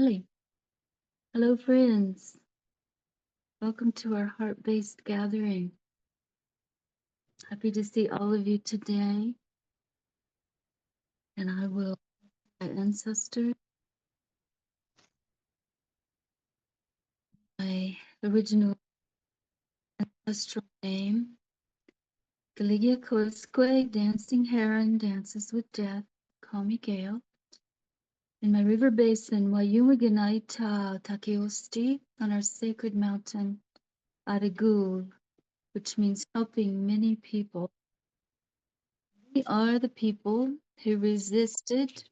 Ali. Hello, friends. Welcome to our heart-based gathering. Happy to see all of you today. And I will, my ancestor, my original ancestral name, Galigia Koiskwe, Dancing Heron, Dances with Death, call me Gail. In my river basin, Wayumaganaita Takeosti, on our sacred mountain, Adagul, which means helping many people. We are the people who resisted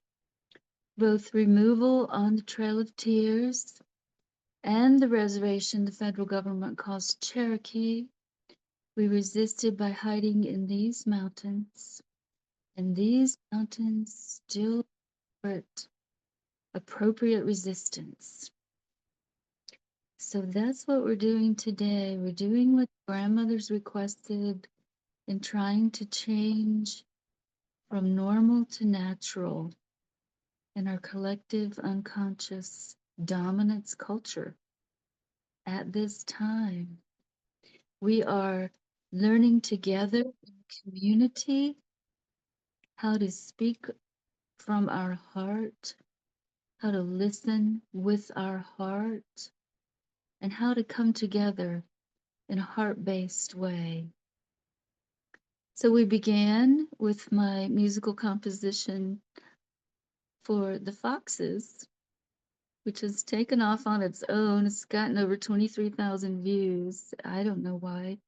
both removal on the Trail of Tears and the reservation the federal government calls Cherokee. We resisted by hiding in these mountains, and these mountains still support appropriate resistance. So that's what we're doing today. We're doing what grandmothers requested in trying to change from normal to natural in our collective unconscious dominance culture. At this time, we are learning together in community how to speak from our heart, how to listen with our heart, and how to come together in a heart-based way. So we began with my musical composition for the Foxes, which has taken off on its own. It's gotten over 23,000 views. I don't know why,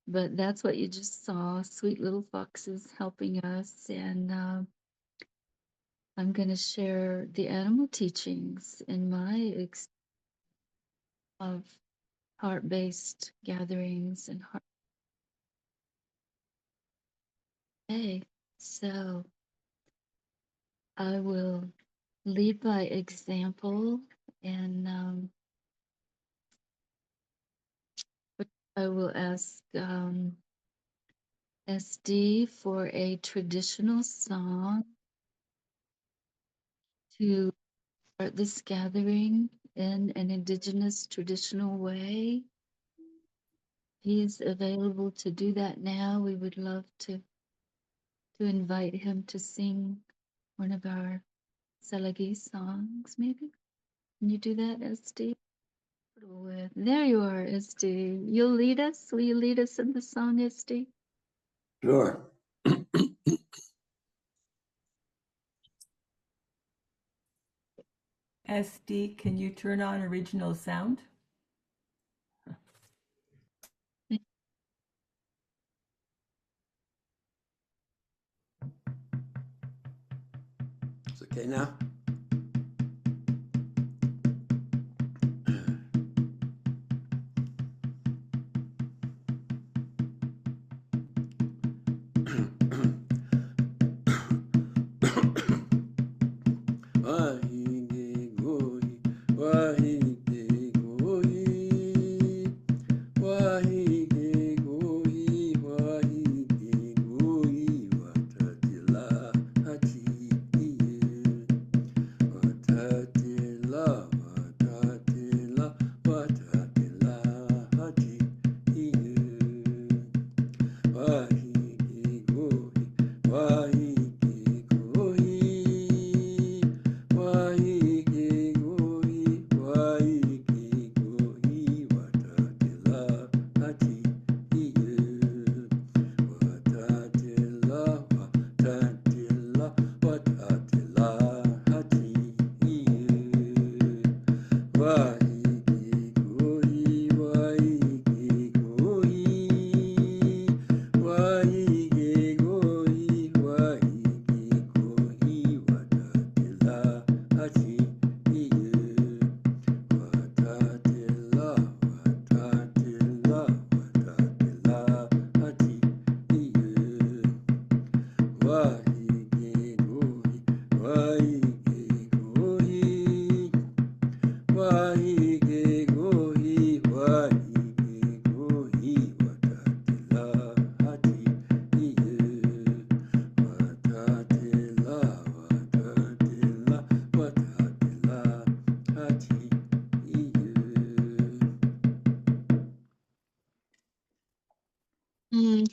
but that's what you just saw. Sweet little foxes helping us. And I'm going to share the animal teachings in my experience of heart-based gatherings and heart. Okay, so I will lead by example, and I will ask SD for a traditional song to start this gathering in an indigenous traditional way. He's available to do that now. We would love to invite him to sing one of our Salagi songs, maybe. Can you do that, SD? There you are, SD. You'll lead us? Will you lead us in the song, SD? Sure. SD, can you turn on original sound? It's okay now?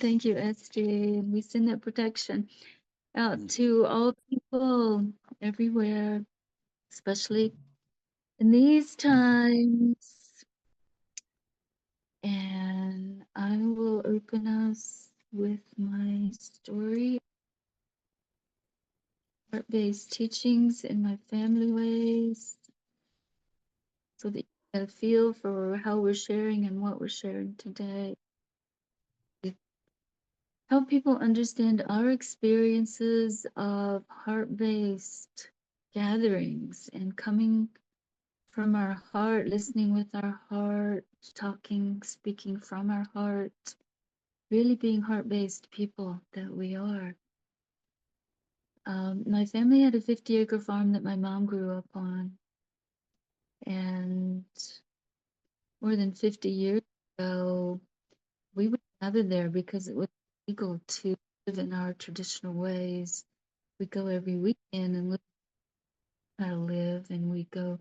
Thank you, SJ. And we send that protection out to all people everywhere, especially in these times. And I will open us with my story, heart-based teachings in my family ways, so that you get a feel for how we're sharing and what we're sharing today. Help people understand our experiences of heart-based gatherings and coming from our heart, listening with our heart, talking, speaking from our heart, really being heart-based people that we are. My family had a 50-acre farm that my mom grew up on, and more than 50 years ago, we would gather there because it was legal to live in our traditional ways. We go every weekend and look how to live, and we go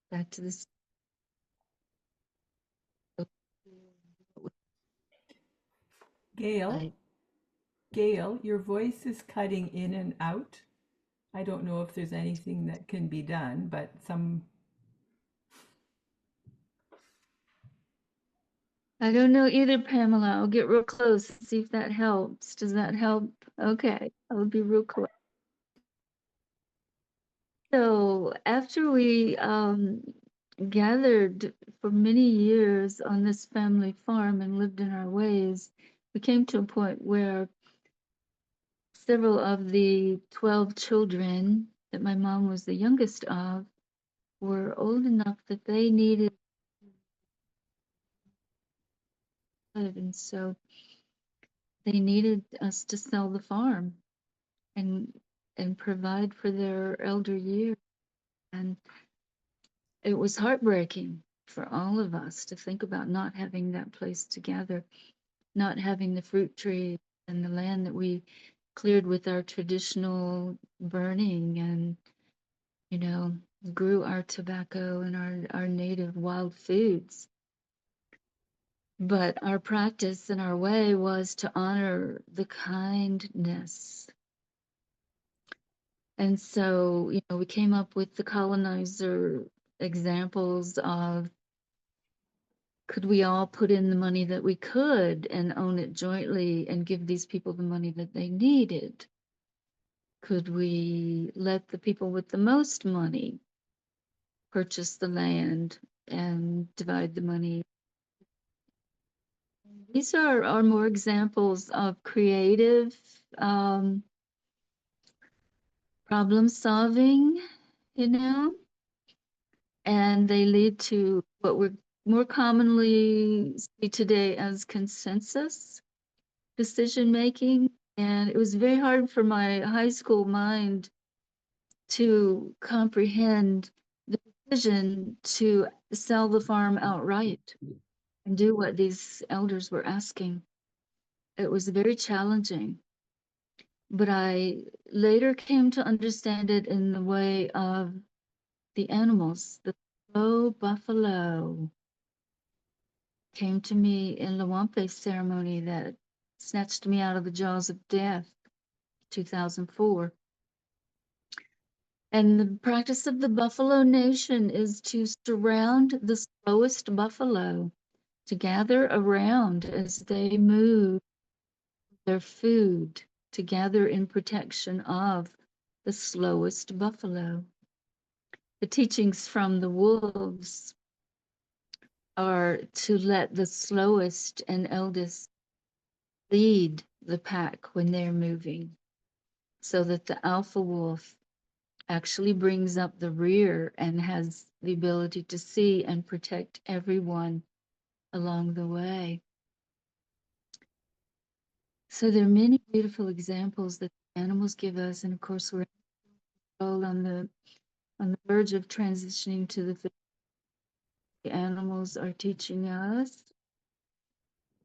back to the Gail, site. Gail, your voice is cutting in and out. I don't know if there's anything that can be done, but I don't know either, Pamela. I'll get real close and see if that helps. Does that help? Okay, I'll be real close. So after we gathered for many years on this family farm and lived in our ways, we came to a point where several of the 12 children that my mom was the youngest of were old enough that they needed to live, and so they needed us to sell the farm and provide for their elder years. And it was heartbreaking for all of us to think about not having that place together, not having the fruit tree and the land that we cleared with our traditional burning and, you know, grew our tobacco and our native wild foods. But our practice and our way was to honor the kindness. And so, you know, we came up with the colonizer examples of, could we all put in the money that we could and own it jointly and give these people the money that they needed? Could we let the people with the most money purchase the land and divide the money? These are more examples of creative problem solving, you know, and they lead to what we're more commonly see today as consensus decision making. And it was very hard for my high school mind to comprehend the decision to sell the farm outright and do what these elders were asking. It was very challenging. But I later came to understand it in the way of the animals. The slow buffalo came to me in Lawampe ceremony that snatched me out of the jaws of death, 2004. And the practice of the Buffalo Nation is to surround the slowest buffalo, to gather around as they move their food, to gather in protection of the slowest buffalo. The teachings from the wolves are to let the slowest and eldest lead the pack when they're moving, so that the alpha wolf actually brings up the rear and has the ability to see and protect everyone along the way. So there are many beautiful examples that the animals give us, and of course we're on the verge of transitioning to the animals are teaching us.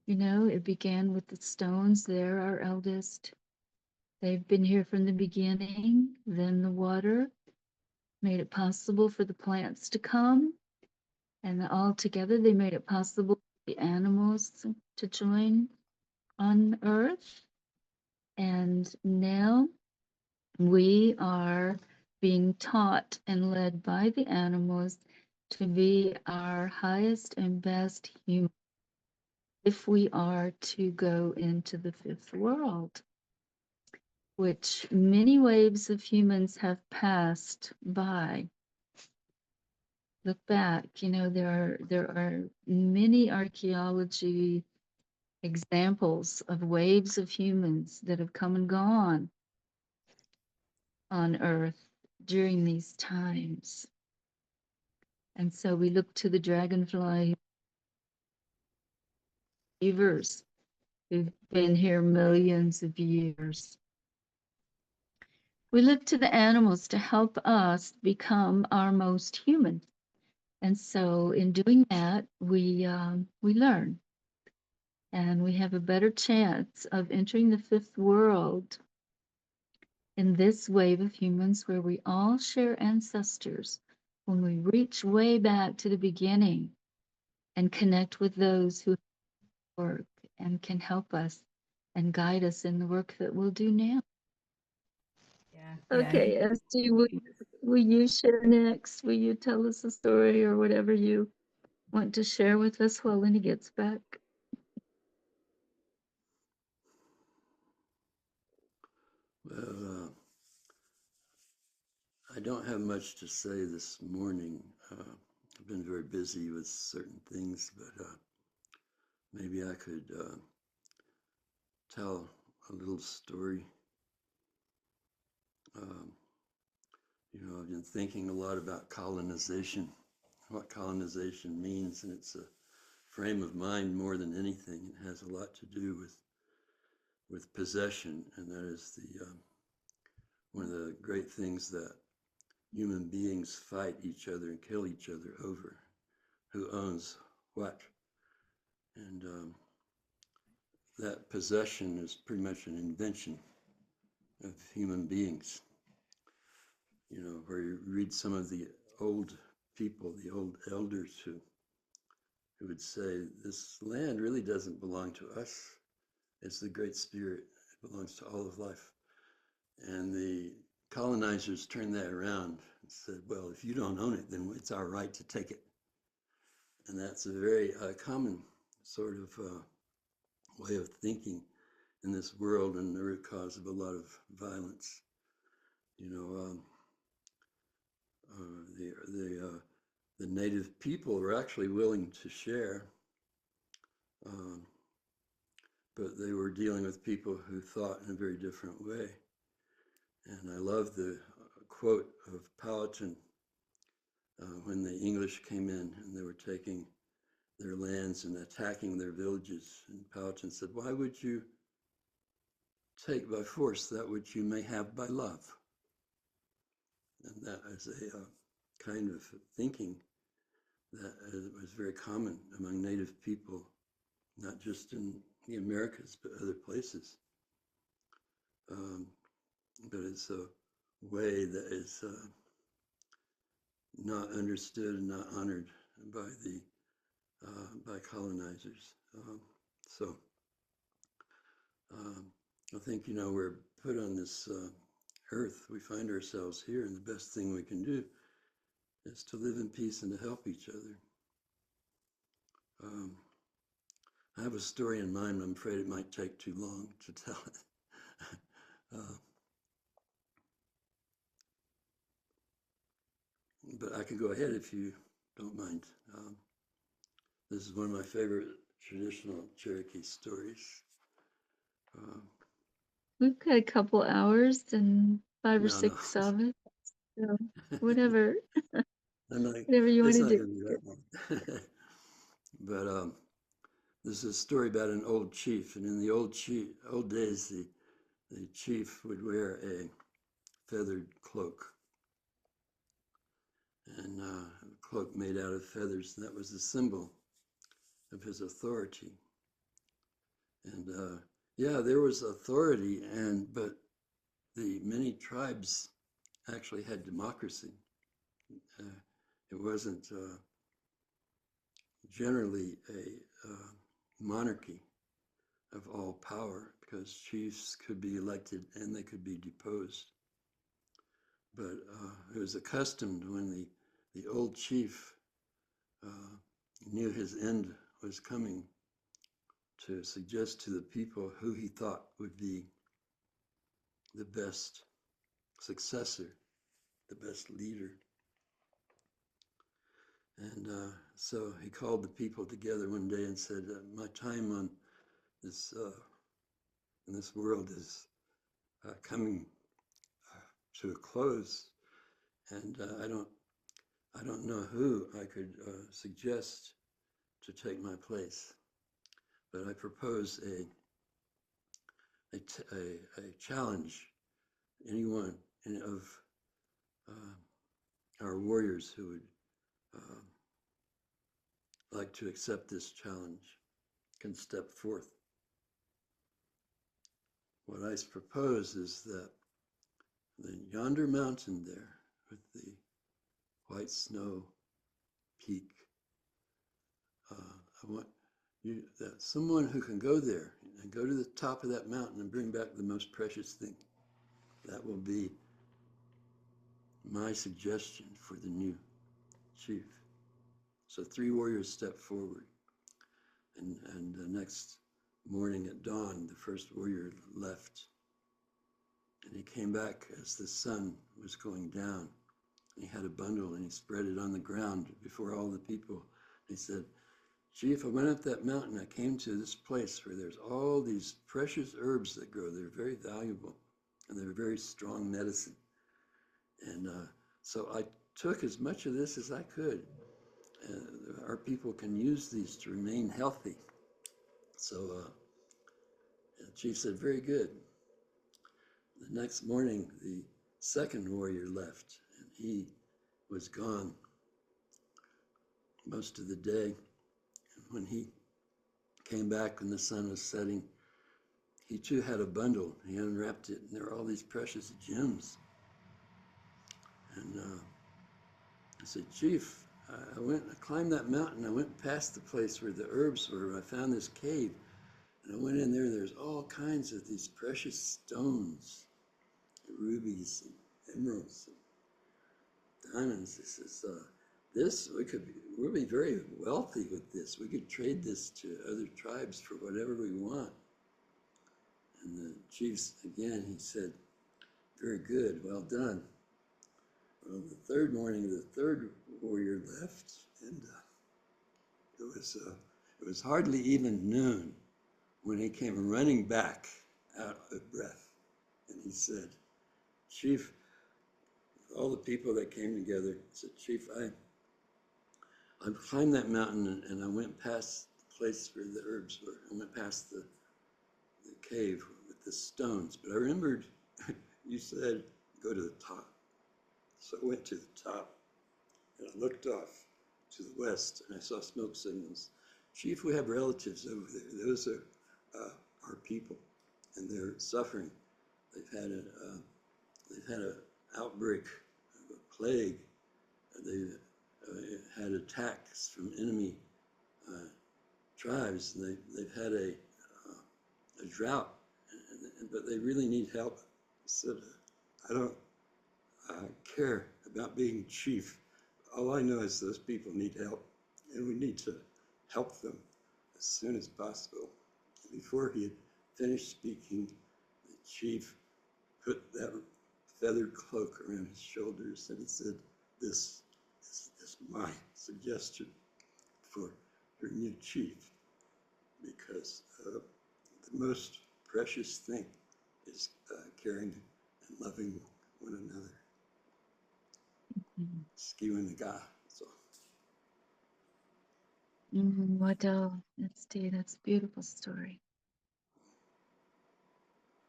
You know, it began with the stones. They're our eldest. They've been here from the beginning. Then the water made it possible for the plants to come, and all together they made it possible for the animals to join on Earth. And now we are being taught and led by the animals to be our highest and best human if we are to go into the fifth world, which many waves of humans have passed by. Look back, there are many archaeology examples of waves of humans that have come and gone on Earth during these times. And so we look to the dragonfly beavers who've been here millions of years. We look to the animals to help us become our most human. And so in doing that, we learn, and we have a better chance of entering the fifth world in this wave of humans where we all share ancestors. When we reach way back to the beginning and connect with those who work and can help us and guide us in the work that we'll do now. Yeah. Okay, Esty, will you share next? Will you tell us a story or whatever you want to share with us while Lenny gets back? Well, I don't have much to say this morning. I've been very busy with certain things, but maybe I could tell a little story. Um, I've been thinking a lot about colonization, what colonization means, and it's a frame of mind more than anything. It has a lot to do with possession, and that is the one of the great things that human beings fight each other and kill each other over, who owns what. And that possession is pretty much an invention of human beings. Where you read some of the old people, the old elders who would say, this land really doesn't belong to us. It's the Great Spirit. It belongs to all of life. And the colonizers turned that around and said, well, if you don't own it, then it's our right to take it. And that's a very common sort of way of thinking in this world, and the root cause of a lot of violence. The native people were actually willing to share, um, but they were dealing with people who thought in a very different way. And I love the quote of Powhatan when the English came in and they were taking their lands and attacking their villages. And Powhatan said, why would you take by force that which you may have by love? And that is a kind of thinking that was very common among native people, not just in the Americas, but other places. But it's a way that is not understood and not honored by colonizers. So I think we're put on this earth. We find ourselves here, and the best thing we can do is to live in peace and to help each other. I have a story in mind, but I'm afraid it might take too long to tell it. But I can go ahead if you don't mind. This is one of my favorite traditional Cherokee stories. We've got a couple hours and 5 or No, 6 of it. So whatever, Like, whatever you want it's to not do. going to be that long. But this is a story about an old chief, and in the old days, the chief would wear a feathered cloak, and a cloak made out of feathers. And that was the symbol of his authority. And yeah, there was authority, but the many tribes actually had democracy. It wasn't generally a monarchy. of all power, because chiefs could be elected and they could be deposed. But it was accustomed when the old chief knew his end was coming to suggest to the people who he thought would be the best successor, the best leader. And so he called the people together one day and said, my time on this in this world is coming to a close, and I don't know who I could suggest to take my place, but I propose a challenge. Anyone of our warriors who would like to accept this challenge can step forth. What I propose is that yonder mountain there with the white snow peak, I want that someone who can go there and go to the top of that mountain and bring back the most precious thing. That will be my suggestion for the new chief. So 3 warriors step forward, and the next morning at dawn, the first warrior left, and he came back as the sun was going down. He had a bundle and he spread it on the ground before all the people. He said, Chief, I went up that mountain. I came to this place where there's all these precious herbs that grow. They're very valuable and they're very strong medicine. And so I took as much of this as I could. Our people can use these to remain healthy. So the chief said, very good. The next morning, the second warrior left, and he was gone most of the day. And when he came back when the sun was setting, he too had a bundle. He unwrapped it, and there were all these precious gems. And I said, Chief, I climbed that mountain. I went past the place where the herbs were. I found this cave, and I went in there. There's all kinds of these precious stones, rubies and emeralds and diamonds. We'll be very wealthy with this. We could trade this to other tribes for whatever we want. And the chief, again, he said, very good, well done. Well, the third morning, the third warrior left, and it was hardly even noon when he came running back out of breath. And he said, Chief, all the people that came together, he said, Chief, I climbed that mountain and I went past the place where the herbs were. I went past the cave with the stones. But I remembered you said, go to the top. So I went to the top and I looked off to the west and I saw smoke signals. Chief, we have relatives over there. Those are our people, and they're suffering. They've had an outbreak of a plague. They've had attacks from enemy tribes. And they've had a drought, but they really need help. I said, I don't care about being chief. All I know is those people need help, and we need to help them as soon as possible. And before he had finished speaking, the chief put that feathered cloak around his shoulders, and he said, this is my suggestion for your new chief, because the most precious thing is caring and loving one another. Skewing the guy. So. Waddell, that's a beautiful story.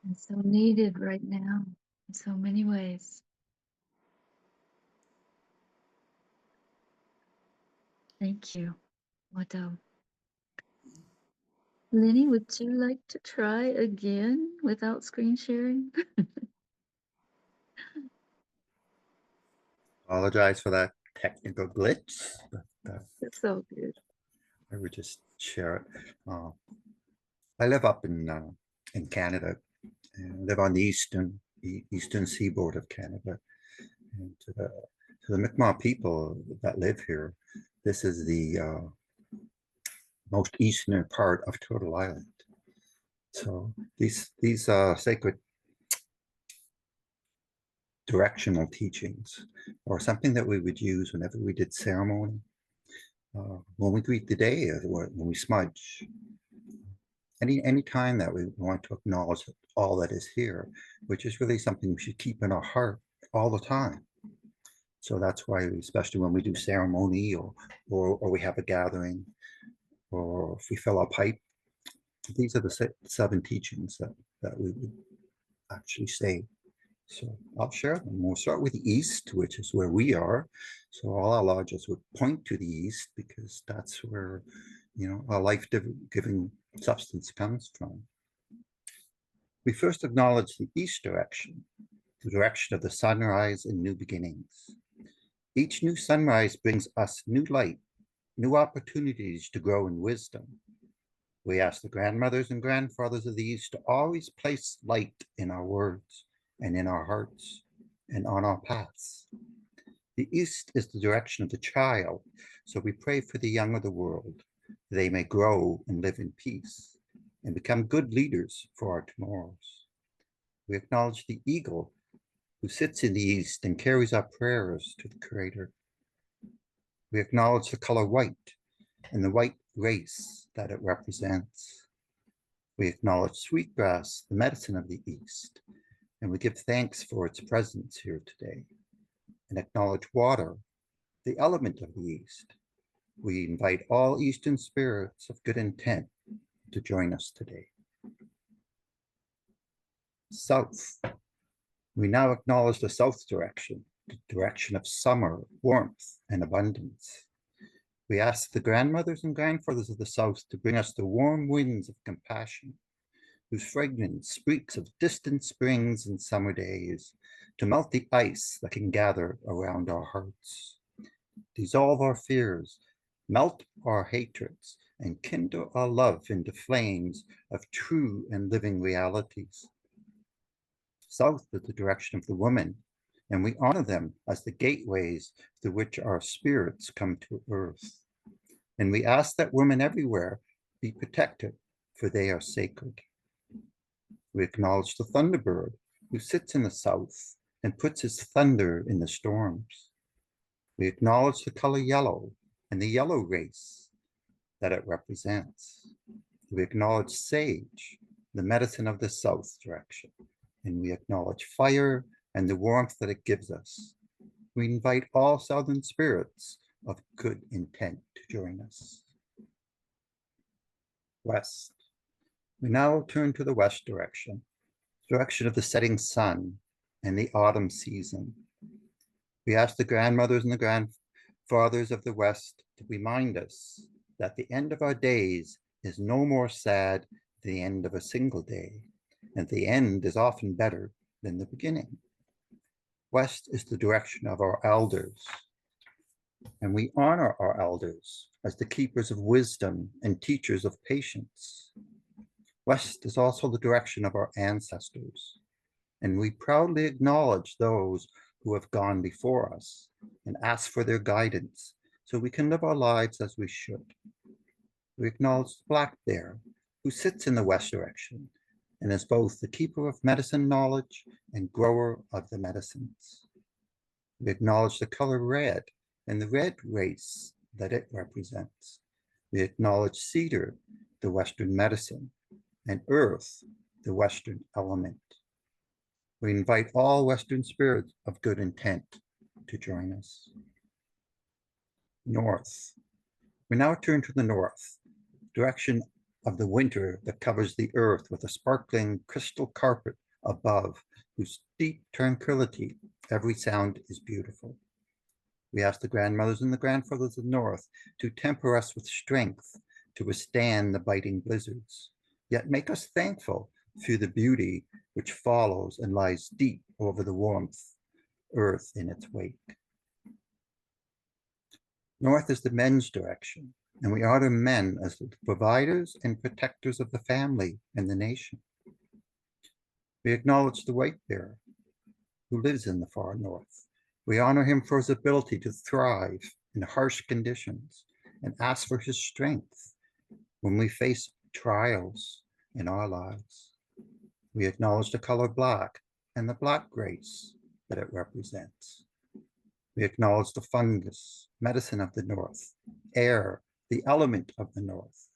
And so needed right now in so many ways. Thank you, Waddell. Lenny, would you like to try again without screen sharing? Apologize for that technical glitch. But, That's so good. I would just share it. I live up in Canada. I live on the eastern seaboard of Canada. And to the Mi'kmaq people that live here, this is the most eastern part of Turtle Island. So these sacred directional teachings, or something that we would use whenever we did ceremony, when we greet the day, or when we smudge, any time that we want to acknowledge all that is here, which is really something we should keep in our heart all the time. So that's why, especially when we do ceremony, or we have a gathering, or if we fill a pipe, these are the 7 teachings that we would actually say. So I'll share them. We'll start with the east, which is where we are. So all our lodges would point to the east because that's where, our life-giving substance comes from. We first acknowledge the east direction, the direction of the sunrise and new beginnings. Each new sunrise brings us new light, new opportunities to grow in wisdom. We ask the grandmothers and grandfathers of the East to always place light in our words and in our hearts and on our paths. The East is the direction of the child, so we pray for the young of the world, that they may grow and live in peace and become good leaders for our tomorrows. We acknowledge the eagle who sits in the East and carries our prayers to the Creator. We acknowledge the color white and the white race that it represents. We acknowledge sweetgrass, the medicine of the East, and we give thanks for its presence here today, and acknowledge water, the element of the East. We invite all Eastern spirits of good intent to join us today. South. We now acknowledge the south direction, the direction of summer, warmth, and abundance. We ask the grandmothers and grandfathers of the South to bring us the warm winds of compassion, whose fragrance speaks of distant springs and summer days, to melt the ice that can gather around our hearts. Dissolve our fears, melt our hatreds, and kindle our love into flames of true and living realities. South is the direction of the woman, and we honor them as the gateways through which our spirits come to earth. And we ask that women everywhere be protected, for they are sacred. We acknowledge the thunderbird who sits in the south and puts his thunder in the storms. We acknowledge the color yellow and the yellow race that it represents. We acknowledge sage, the medicine of the south direction, and we acknowledge fire and the warmth that it gives us. We invite all southern spirits of good intent to join us. West. We now turn to the west direction of the setting sun and the autumn season. We ask the grandmothers and the grandfathers of the West to remind us that the end of our days is no more sad than the end of a single day, and the end is often better than the beginning. West is the direction of our elders, and we honor our elders as the keepers of wisdom and teachers of patience. West is also the direction of our ancestors, and we proudly acknowledge those who have gone before us and ask for their guidance so we can live our lives as we should. We acknowledge the black bear who sits in the west direction and is both the keeper of medicine knowledge and grower of the medicines. We acknowledge the color red and the red race that it represents. We acknowledge cedar, the Western medicine, and earth, the Western element. We invite all Western spirits of good intent to join us. North. We now turn to the north, direction of the winter that covers the earth with a sparkling crystal carpet above, whose deep tranquility, every sound is beautiful. We ask the grandmothers and the grandfathers of the north to temper us with strength to withstand the biting blizzards, yet make us thankful through the beauty which follows and lies deep over the warmth, earth in its wake. North is the men's direction, And we honor men as the providers and protectors of the family and the nation. We acknowledge the white bear who lives in the far north. We honor him for his ability to thrive in harsh conditions and ask for his strength when we face trials in our lives. We acknowledge the color black and the black grace that it represents. We acknowledge the fungus, medicine of the north, air, the element of the north.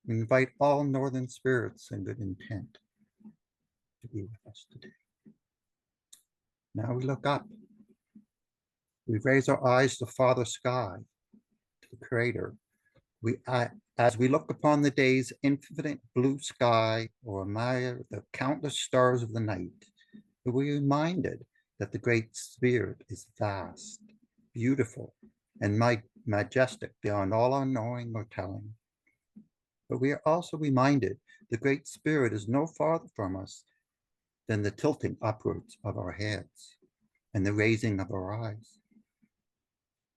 We invite all northern spirits and good intent to be with us today. Now we look up. We raise our eyes to Father Sky, to the Creator. As we look upon the day's infinite blue sky or admire the countless stars of the night, we're reminded that the Great Spirit is vast, beautiful, and majestic beyond all our knowing or telling. But we are also reminded the Great Spirit is no farther from us than the tilting upwards of our heads and the raising of our eyes.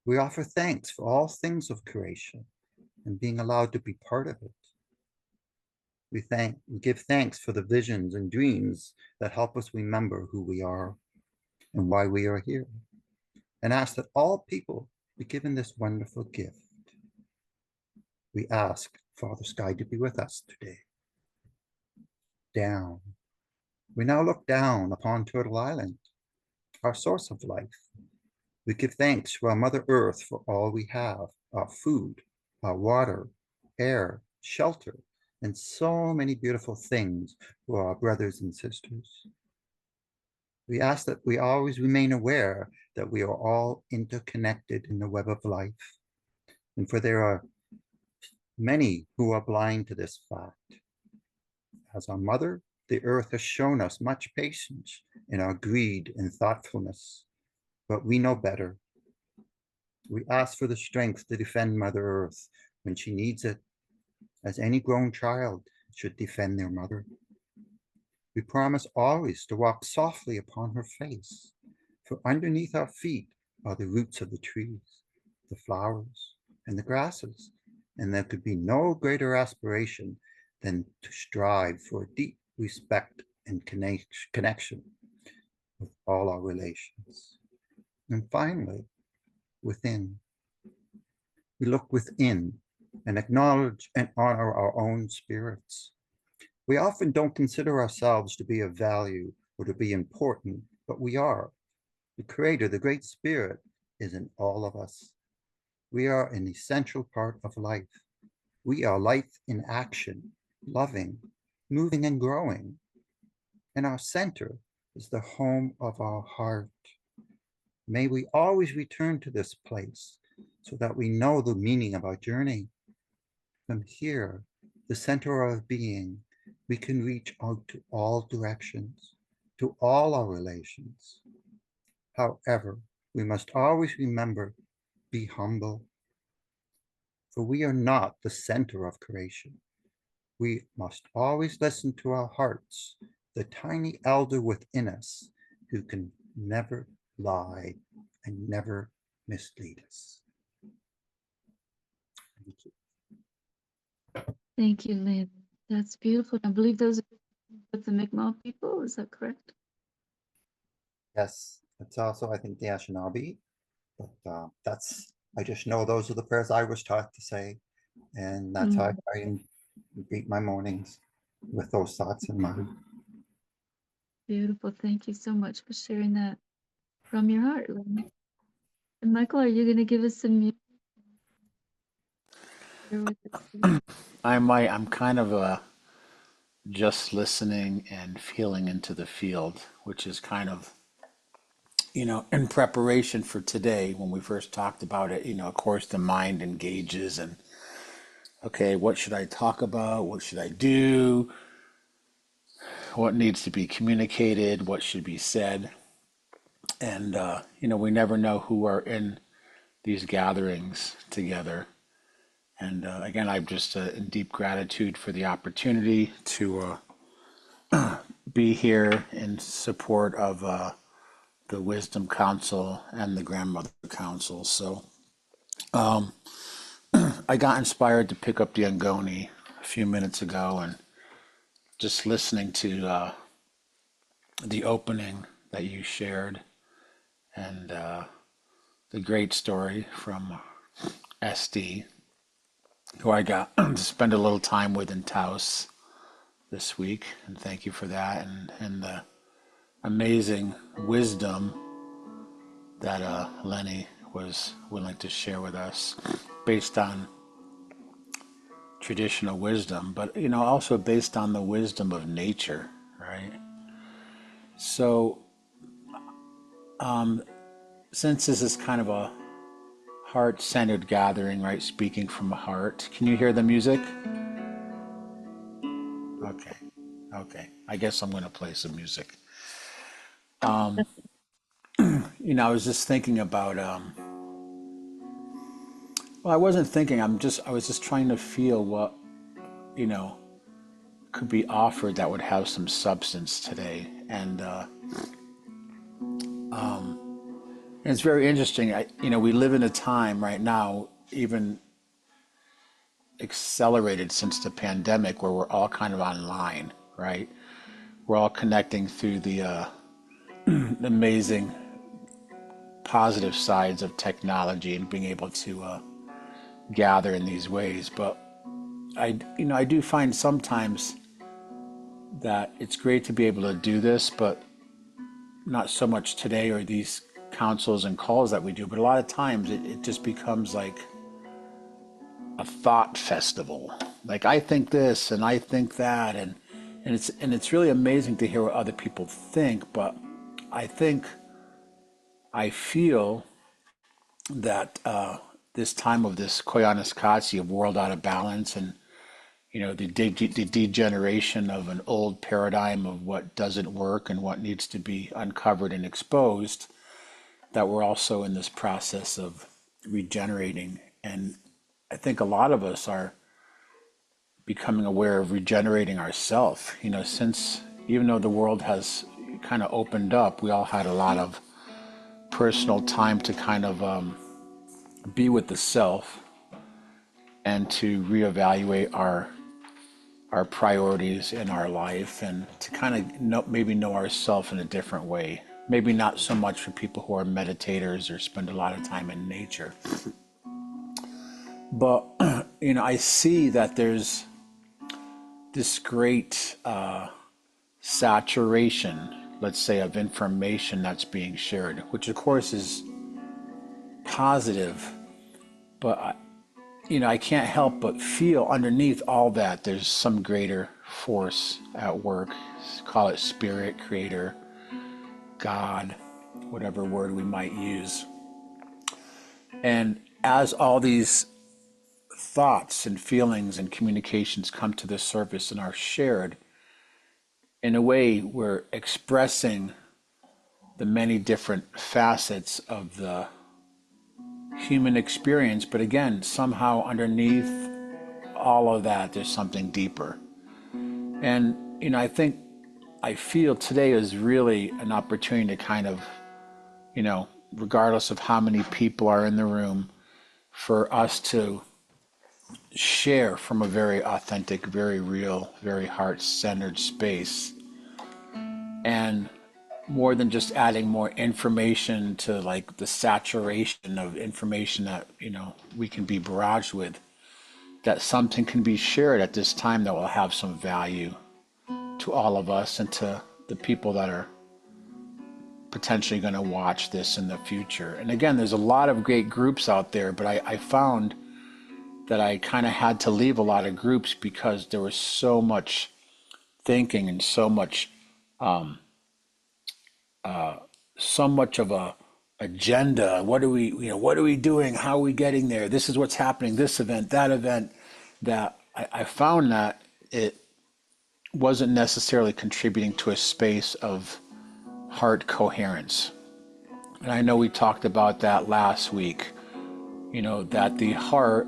We offer thanks for all things of creation and being allowed to be part of it. We give thanks for the visions and dreams that help us remember who we are and why we are here, and ask that all people be given this wonderful gift. We ask Father Sky to be with us today. Down. We now look down upon Turtle Island, our source of life. We give thanks to our Mother Earth for all we have, our food, our water, air, shelter, and so many beautiful things for our brothers and sisters. We ask that we always remain aware that we are all interconnected in the web of life. And for there are many who are blind to this fact. As our mother, the earth has shown us much patience in our greed and thoughtfulness, but we know better. We ask for the strength to defend Mother Earth when she needs it, as any grown child should defend their mother. We promise always to walk softly upon her face, for underneath our feet are the roots of the trees, the flowers, and the grasses, and there could be no greater aspiration than to strive for deep respect and connection with all our relations. And finally, within. We look within and acknowledge and honor our own spirits. We often don't consider ourselves to be of value or to be important, but we are. The Creator, the Great Spirit, is in all of us. We are an essential part of life. We are life in action, loving, moving and growing. And our center is the home of our heart. May we always return to this place so that we know the meaning of our journey. From here, the center of being, we can reach out to all directions, to all our relations. However, we must always remember, be humble, for we are not the center of creation. We must always listen to our hearts, the tiny elder within us who can never lie and never mislead us. Thank you. Thank you, Lynn. That's beautiful. I believe those are with the Mi'kmaq people. Is that correct? Yes, it's also, I think, the Anishinaabe, but I just know those are the prayers I was taught to say, and that's how I greet my mornings, with those thoughts in mind. Beautiful. Thank you so much for sharing that from your heart, Lynn. And Michael, are you going to give us some music? I'm kind of just listening and feeling into the field, which is kind of, in preparation for today when we first talked about it, of course the mind engages and, okay, what should I talk about? What should I do? What needs to be communicated? What should be said? And, we never know who are in these gatherings together. And again, I'm just in deep gratitude for the opportunity to be here in support of the Wisdom Council and the Grandmother Council. So I got inspired to pick up the Angoni a few minutes ago, and just listening to the opening that you shared, and the great story from SD, who I got to spend a little time with in Taos this week, and thank you for that, and the amazing wisdom that Lenny was willing to share with us based on traditional wisdom, but also based on the wisdom of nature, right? So since this is kind of a heart-centered gathering, right, speaking from the heart, can you hear the music? Okay, I guess I'm going to play some music. I was just thinking about well, I wasn't thinking, I was just trying to feel what you know could be offered that would have some substance today. And it's very interesting. We live in a time right now, even accelerated since the pandemic, where we're all kind of online, right? We're all connecting through the amazing positive sides of technology and being able to gather in these ways. But I do find sometimes that it's great to be able to do this, but not so much today or these councils and calls that we do, but a lot of times it just becomes like a thought festival. Like, I think this and I think that, and it's really amazing to hear what other people think. But I feel that this time of this koyaanisqatsi, of world out of balance, and the degeneration of an old paradigm of what doesn't work and what needs to be uncovered and exposed, that we're also in this process of regenerating. And I think a lot of us are becoming aware of regenerating ourselves. Since, even though the world has kind of opened up, we all had a lot of personal time to kind of be with the self and to reevaluate our priorities in our life, and to kind of maybe know ourselves in a different way. Maybe not so much for people who are meditators or spend a lot of time in nature. But, I see that there's this great saturation, let's say, of information that's being shared, which of course is positive. But I can't help but feel underneath all that there's some greater force at work. Call it spirit, creator, God, whatever word we might use. And as all these thoughts and feelings and communications come to the surface and are shared, in a way, we're expressing the many different facets of the human experience. But again, somehow underneath all of that, there's something deeper. And, I feel today is really an opportunity to kind of, regardless of how many people are in the room, for us to share from a very authentic, very real, very heart-centered space. And more than just adding more information to like the saturation of information that, we can be barraged with, that something can be shared at this time that will have some value to all of us and to the people that are potentially going to watch this in the future. And again, there's a lot of great groups out there, but I found that I kind of had to leave a lot of groups because there was so much thinking and so much of a agenda. What are we doing? How are we getting there? This is what's happening, this event, that event, that I found that it wasn't necessarily contributing to a space of heart coherence. And I know we talked about that last week, that the heart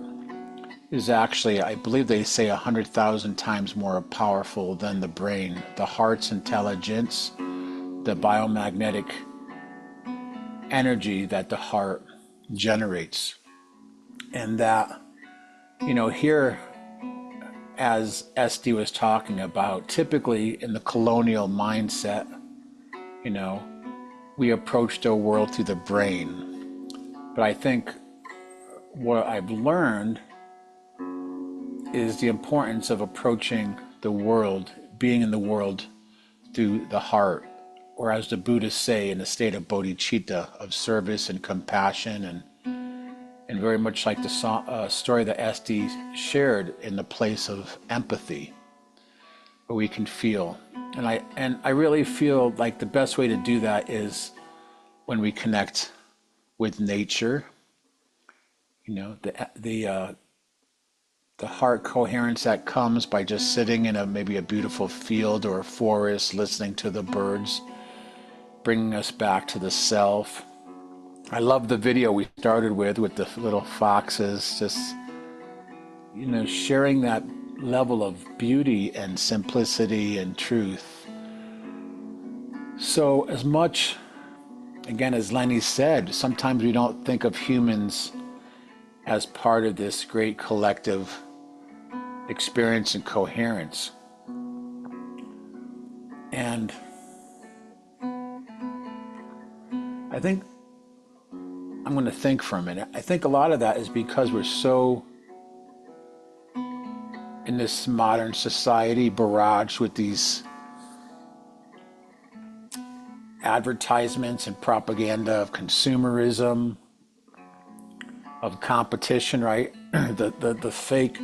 is actually, I believe they say 100,000 times more powerful than the brain. The heart's intelligence, the biomagnetic energy that the heart generates, and that here, as Esty was talking about, typically in the colonial mindset, we approach the world through the brain. But I think what I've learned is the importance of approaching the world, being in the world through the heart, or as the Buddhists say, in a state of bodhicitta, of service and compassion, and very much like the story that Esty shared, in the place of empathy, where we can feel. And I really feel like the best way to do that is when we connect with nature. The heart coherence that comes by just sitting in maybe a beautiful field or a forest, listening to the birds, bringing us back to the self. I love the video we started with the little foxes, just, sharing that level of beauty and simplicity and truth. So as much, again, as Lenny said, sometimes we don't think of humans as part of this great collective experience and coherence. And I think I'm going to think for a minute. I think a lot of that is because we're so, in this modern society, barraged with these advertisements and propaganda of consumerism, of competition, right? The fake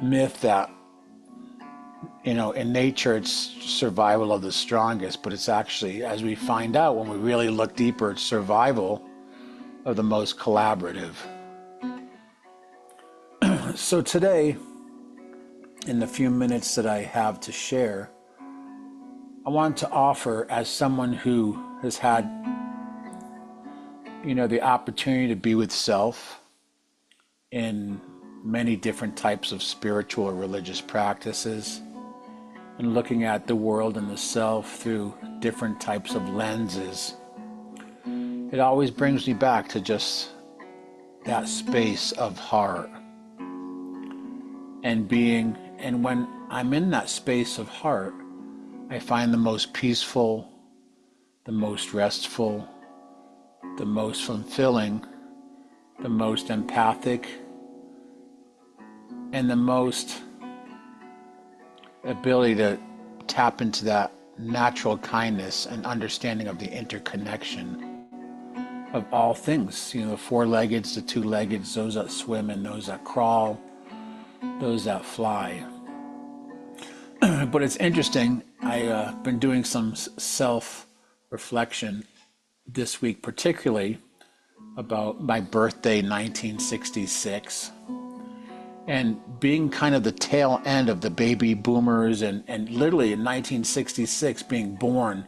myth that, in nature it's survival of the strongest, but it's actually, as we find out when we really look deeper, it's survival of the most collaborative. So today, in the few minutes that I have to share, I want to offer, as someone who has had, the opportunity to be with self in many different types of spiritual or religious practices, and looking at the world and the self through different types of lenses, it always brings me back to just that space of heart and being. And when I'm in that space of heart, I find the most peaceful, the most restful, the most fulfilling, the most empathic, and the most ability to tap into that natural kindness and understanding of the interconnection of all things. The four-leggeds, the two-leggeds, those that swim and those that crawl, those that fly. But it's interesting, I've been doing some self-reflection this week, particularly about my birthday, 1966. And being kind of the tail end of the baby boomers, and literally in 1966 being born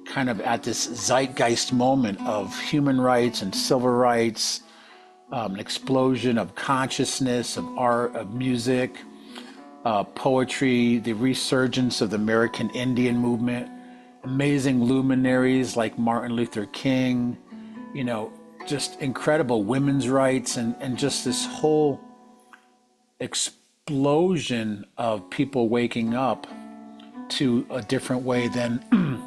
kind of at this zeitgeist moment of human rights and civil rights, an explosion of consciousness, of art, of music, poetry, the resurgence of the American Indian movement, amazing luminaries like Martin Luther King, just incredible women's rights, and just this whole explosion of people waking up to a different way than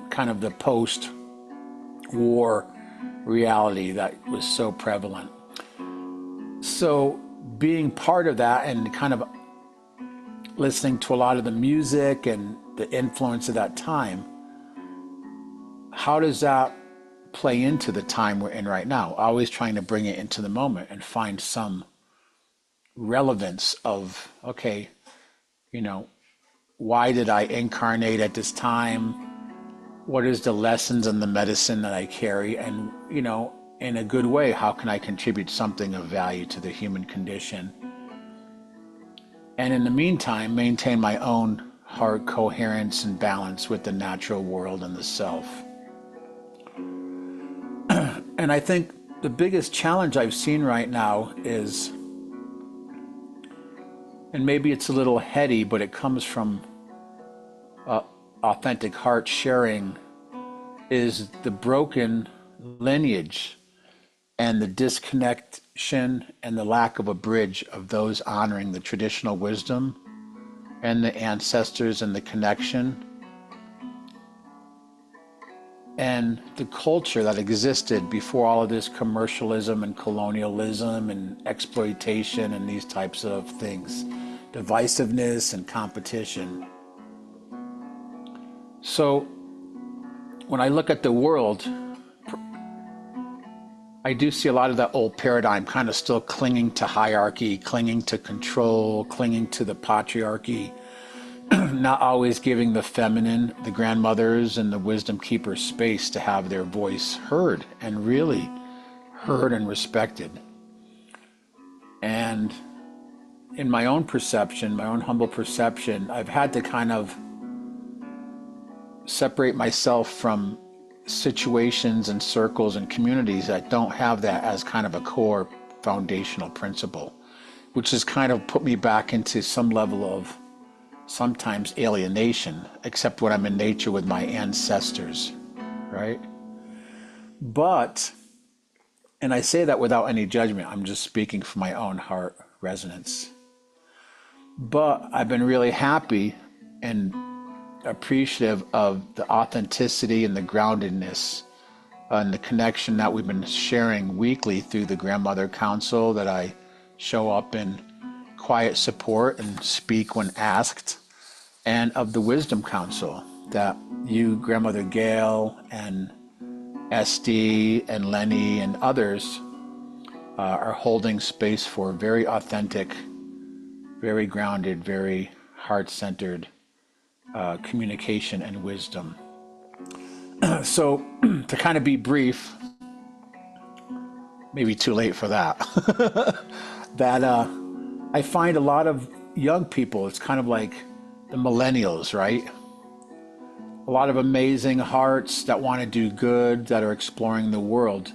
kind of the post-war reality that was so prevalent. So being part of that and kind of listening to a lot of the music and the influence of that time, how does that play into the time we're in right now? Always trying to bring it into the moment and find some relevance of, okay, why did I incarnate at this time? What is the lessons and the medicine that I carry? And, in a good way, how can I contribute something of value to the human condition? And in the meantime, maintain my own heart coherence and balance with the natural world and the self. And I think the biggest challenge I've seen right now is, and maybe it's a little heady, but it comes from authentic heart sharing, is the broken lineage and the disconnection and the lack of a bridge of those honoring the traditional wisdom and the ancestors and the connection and the culture that existed before all of this commercialism and colonialism and exploitation and these types of things, divisiveness and competition. So when I look at the world, I do see a lot of that old paradigm kind of still clinging to hierarchy, clinging to control, clinging to the patriarchy, not always giving the feminine, the grandmothers and the wisdom keepers space to have their voice heard and really heard and respected. And in my own perception, my own humble perception, I've had to kind of separate myself from situations and circles and communities that don't have that as kind of a core foundational principle, which has kind of put me back into some level of sometimes alienation, except when I'm in nature with my ancestors, right? But, and I say that without any judgment, I'm just speaking from my own heart resonance. But I've been really happy and appreciative of the authenticity and the groundedness and the connection that we've been sharing weekly through the Grandmother Council, that I show up in quiet support and speak when asked, and of the Wisdom Council that you, Grandmother Gail, and SD, and Lenny, and others are holding space for very authentic, very grounded, very heart-centered communication and wisdom. So to kind of be brief, maybe too late for that, that I find a lot of young people, it's kind of like the millennials, right? A lot of amazing hearts that want to do good, that are exploring the world.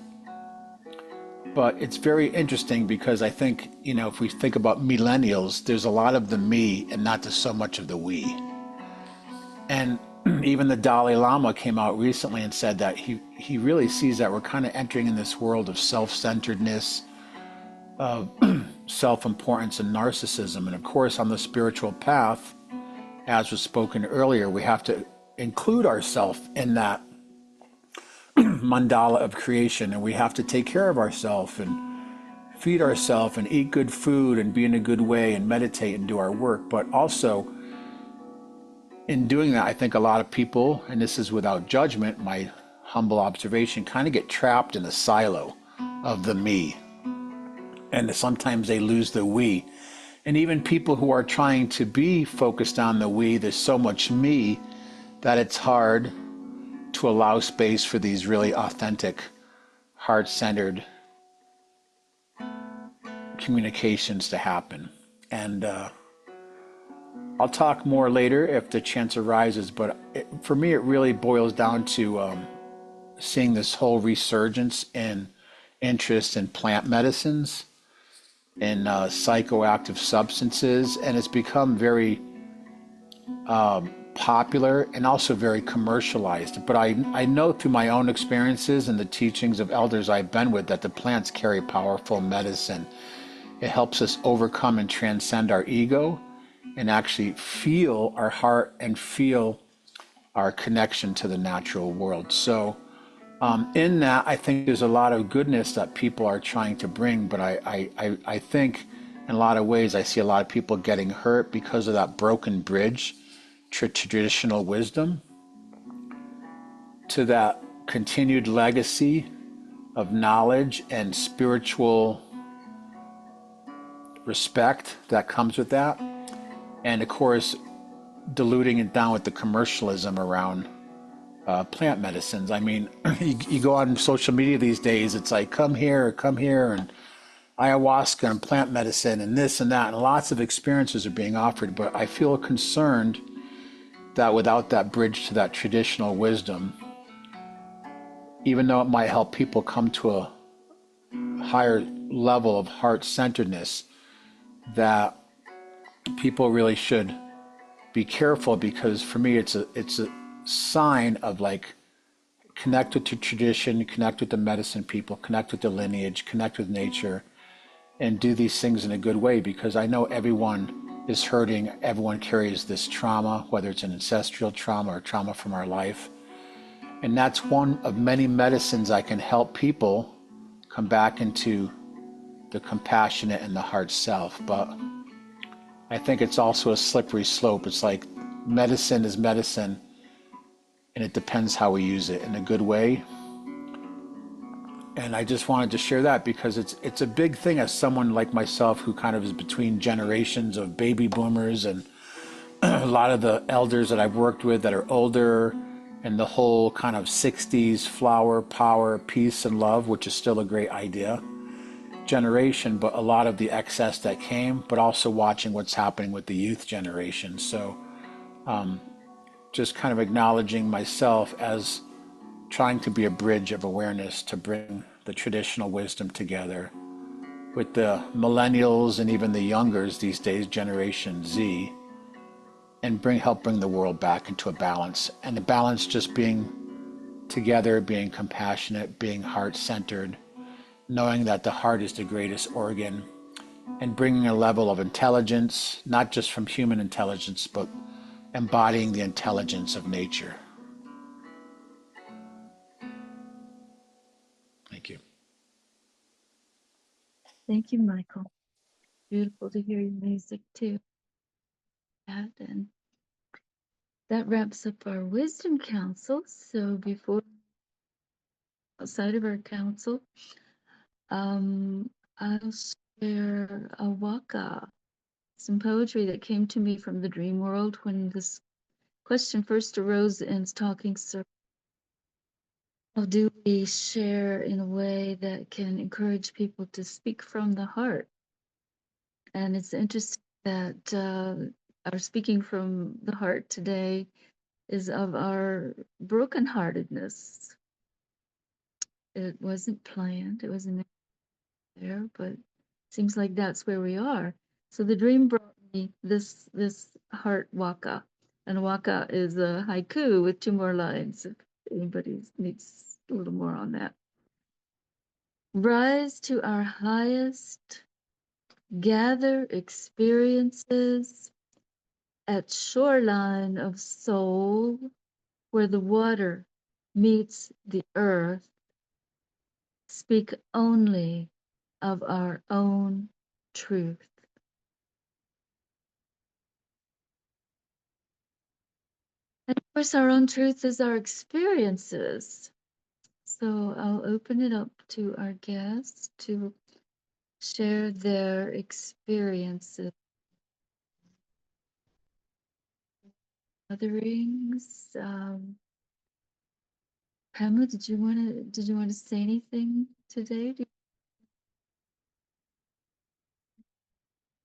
But it's very interesting because I think, you know, if we think about millennials, there's a lot of the me and not so much of the we. And even the Dalai Lama came out recently and said that he really sees that we're kind of entering in this world of self-centeredness, of self-importance and narcissism. And of course, on the spiritual path, as was spoken earlier, we have to include ourselves in that mandala of creation, and we have to take care of ourselves and feed ourselves and eat good food and be in a good way and meditate and do our work. But also, in doing that, I think a lot of people, and this is without judgment, my humble observation, kind of get trapped in a silo of the me. And sometimes they lose the we. And even people who are trying to be focused on the we, there's so much me that it's hard to allow space for these really authentic, heart-centered communications to happen. And I'll talk more later if the chance arises, but for me it really boils down to seeing this whole resurgence in interest in plant medicines and psychoactive substances, and it's become very popular and also very commercialized. But I know through my own experiences and the teachings of elders I've been with that the plants carry powerful medicine. It helps us overcome and transcend our ego and actually feel our heart and feel our connection to the natural world. So in that, I think there's a lot of goodness that people are trying to bring, but I think in a lot of ways I see a lot of people getting hurt because of that broken bridge to traditional wisdom, to that continued legacy of knowledge and spiritual respect that comes with that. And of course, diluting it down with the commercialism around plant medicines. I mean, you go on social media these days, it's like, come here, and ayahuasca and plant medicine and this and that, and lots of experiences are being offered. But I feel concerned that without that bridge to that traditional wisdom, even though it might help people come to a higher level of heart-centeredness, that people really should be careful, because for me it's a sign of like connect with the tradition, connect with the medicine people, connect with the lineage, connect with nature, and do these things in a good way, because I know everyone is hurting. Everyone carries this trauma, whether it's an ancestral trauma or trauma from our life. And that's one of many medicines I can help people come back into the compassionate and the heart self. But I think it's also a slippery slope. It's like medicine is medicine, and it depends how we use it in a good way. And I just wanted to share that because it's a big thing as someone like myself who kind of is between generations of baby boomers and a lot of the elders that I've worked with that are older, and the whole kind of 60s flower, power, peace, and love, which is still a great idea, generation, but a lot of the excess that came, but also watching what's happening with the youth generation. So just kind of acknowledging myself as trying to be a bridge of awareness to bring the traditional wisdom together with the millennials and even the youngers these days, Generation Z, and help bring the world back into a balance. And the balance just being together, being compassionate, being heart-centered, knowing that the heart is the greatest organ, and bringing a level of intelligence, not just from human intelligence, but embodying the intelligence of nature. Thank you. Thank you, Michael. Beautiful to hear your music too. And that wraps up our wisdom council. So before outside of our council, I'll share a waka, some poetry that came to me from the dream world when this question first arose in talking circle. How do we share in a way that can encourage people to speak from the heart? And it's interesting that our speaking from the heart today is of our brokenheartedness. It wasn't planned, it wasn't there, but it seems like that's where we are. So the dream brought me this heart waka. And waka is a haiku with 2 more lines if anybody needs a little more on that. Rise to our highest, gather experiences at shoreline of soul where the water meets the earth, speak only of our own truth. And of course, our own truth is our experiences. So I'll open it up to our guests to share their experiences. Otherings. Pamela, did you want to say anything today?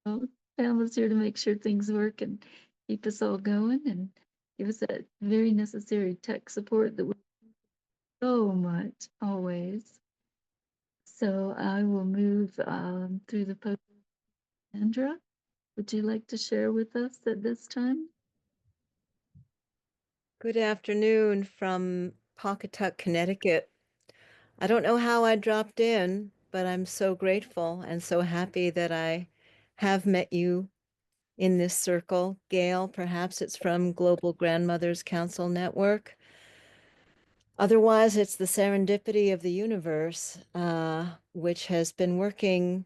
Oh, Pamela's here to make sure things work and keep us all going and give us that very necessary tech support that we so much always. So I will move through the post. Sandra, would you like to share with us at this time? Good afternoon from Pawcatuck, Connecticut. I don't know how I dropped in, but I'm so grateful and so happy that I have met you in this circle. Gail, perhaps it's from Global Grandmothers Council Network. Otherwise, it's the serendipity of the universe, which has been working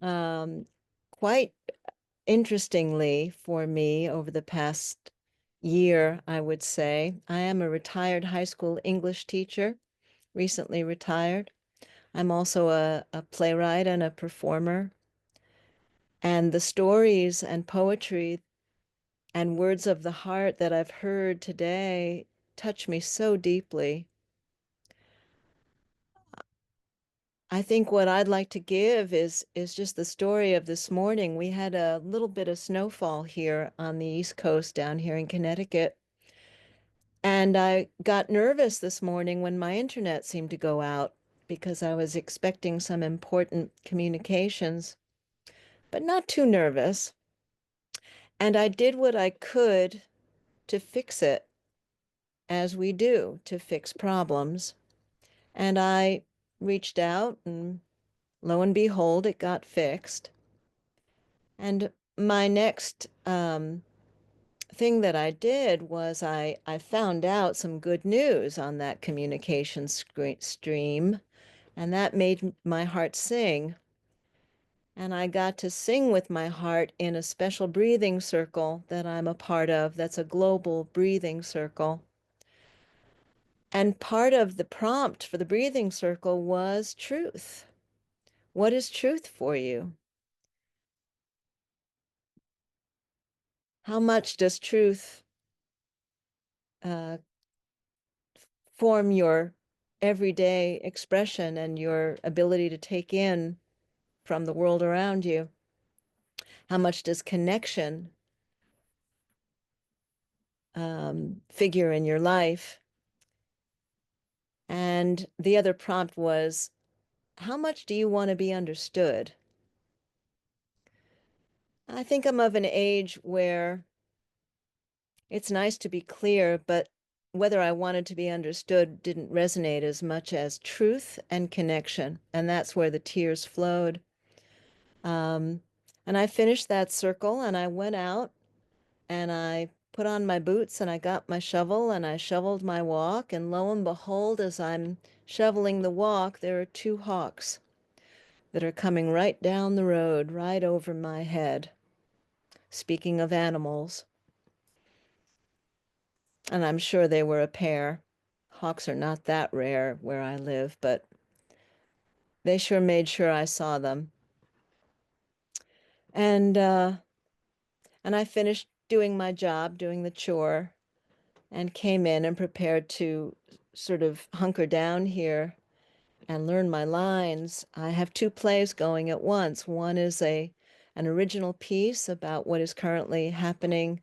quite interestingly for me over the past year, I would say. I am a retired high school English teacher, recently retired. I'm also a playwright and a performer. And the stories and poetry and words of the heart that I've heard today touch me so deeply. I think what I'd like to give is just the story of this morning. We had a little bit of snowfall here on the East Coast down here in Connecticut. And I got nervous this morning when my internet seemed to go out because I was expecting some important communications, but not too nervous. And I did what I could to fix it. as we do to fix problems. And I reached out, and lo and behold, it got fixed. And my next thing that I did was I found out some good news on that communication stream, and that made my heart sing. And I got to sing with my heart in a special breathing circle that I'm a part of. That's a global breathing circle. And part of the prompt for the breathing circle was truth. What is truth for you? How much does truth uh, form your everyday expression and your ability to take in from the world around you? How much does connection figure in your life? And the other prompt was, how much do you want to be understood? I think I'm of an age where it's nice to be clear, but whether I wanted to be understood didn't resonate as much as truth and connection. And that's where the tears flowed. Um, and I finished that circle and I went out and I put on my boots and I got my shovel and I shoveled my walk. And lo and behold, as I'm shoveling the walk, there are two hawks that are coming right down the road, right over my head. Speaking of animals, and I'm sure they were a pair. Hawks are not that rare where I live, but they sure made sure I saw them. And I finished doing my job, doing the chore, and came in and prepared to sort of hunker down here and learn my lines. I have two plays going at once. One is an original piece about what is currently happening,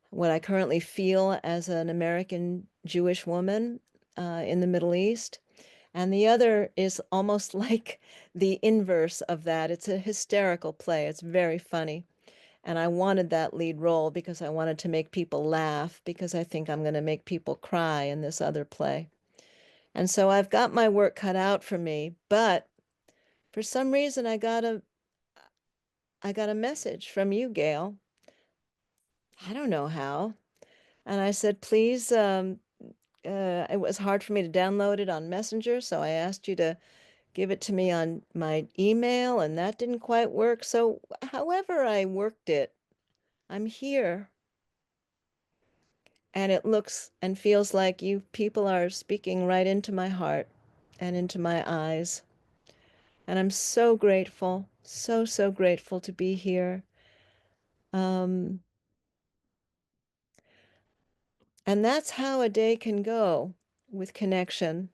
what I currently feel as an American Jewish woman in the Middle East. And the other is almost like the inverse of that. It's a hysterical play. It's very funny. And I wanted that lead role because I wanted to make people laugh, because I think I'm going to make people cry in this other play. And so I've got my work cut out for me, but for some reason I got a message from you, Gail. I don't know how. And I said, please, it was hard for me to download it on Messenger, so I asked you to give it to me on my email, and that didn't quite work. So however I worked it, I'm here. And it looks and feels like you people are speaking right into my heart and into my eyes. And I'm so grateful, so, so grateful to be here. Um, and that's how a day can go with connection,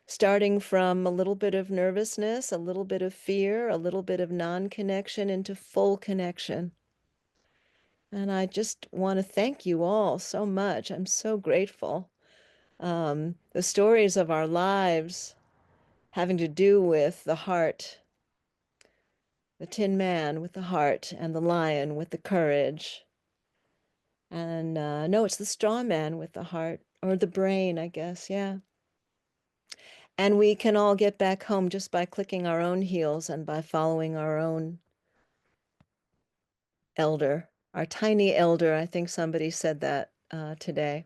starting from a little bit of nervousness, a little bit of fear, a little bit of non-connection into full connection. And I just want to thank you all so much. I'm so grateful. The stories of our lives having to do with the heart, the Tin Man with the heart, and the lion with the courage. And no, it's the straw man with the heart, or the brain, I guess, yeah. And we can all get back home just by clicking our own heels and by following our own elder, our tiny elder. I think somebody said that today.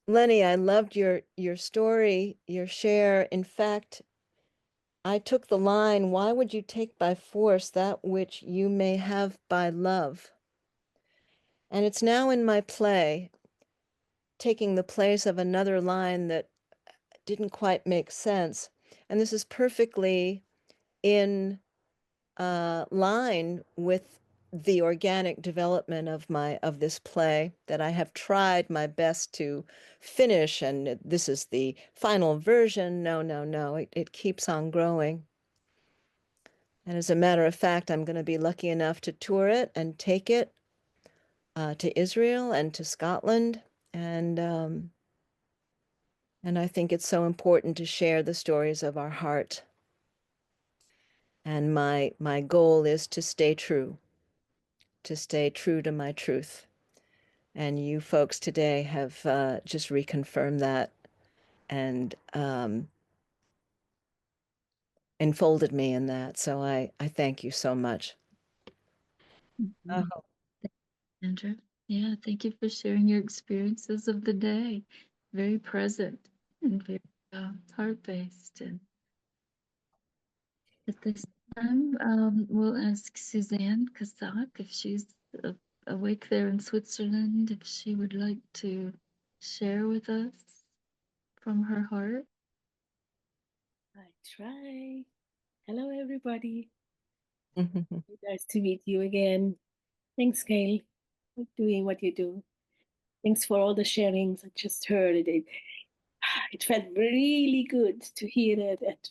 Lenny, I loved your story, your share. In fact, I took the line, why would you take by force that which you may have by love? And it's now in my play, taking the place of another line that didn't quite make sense. And this is perfectly in line with the organic development of this play that I have tried my best to finish, and this is the final version. No, no, no, it keeps on growing. And as a matter of fact, I'm going to be lucky enough to tour it and take it to Israel and to Scotland, and I think it's so important to share the stories of our heart. And my goal is to stay true to stay true to my truth. And you folks today have just reconfirmed that and enfolded me in that. So I thank you so much. Mhm. Andrew, yeah, thank you for sharing your experiences of the day. Very present and very heart-based. And at this time, we'll ask Suzanne Kasak if she's awake there in Switzerland, if she would like to share with us from her heart. I try. Hello, everybody. Nice to meet you again. Thanks, Gail, for doing what you do. Thanks for all the sharings I just heard. It felt really good to hear that.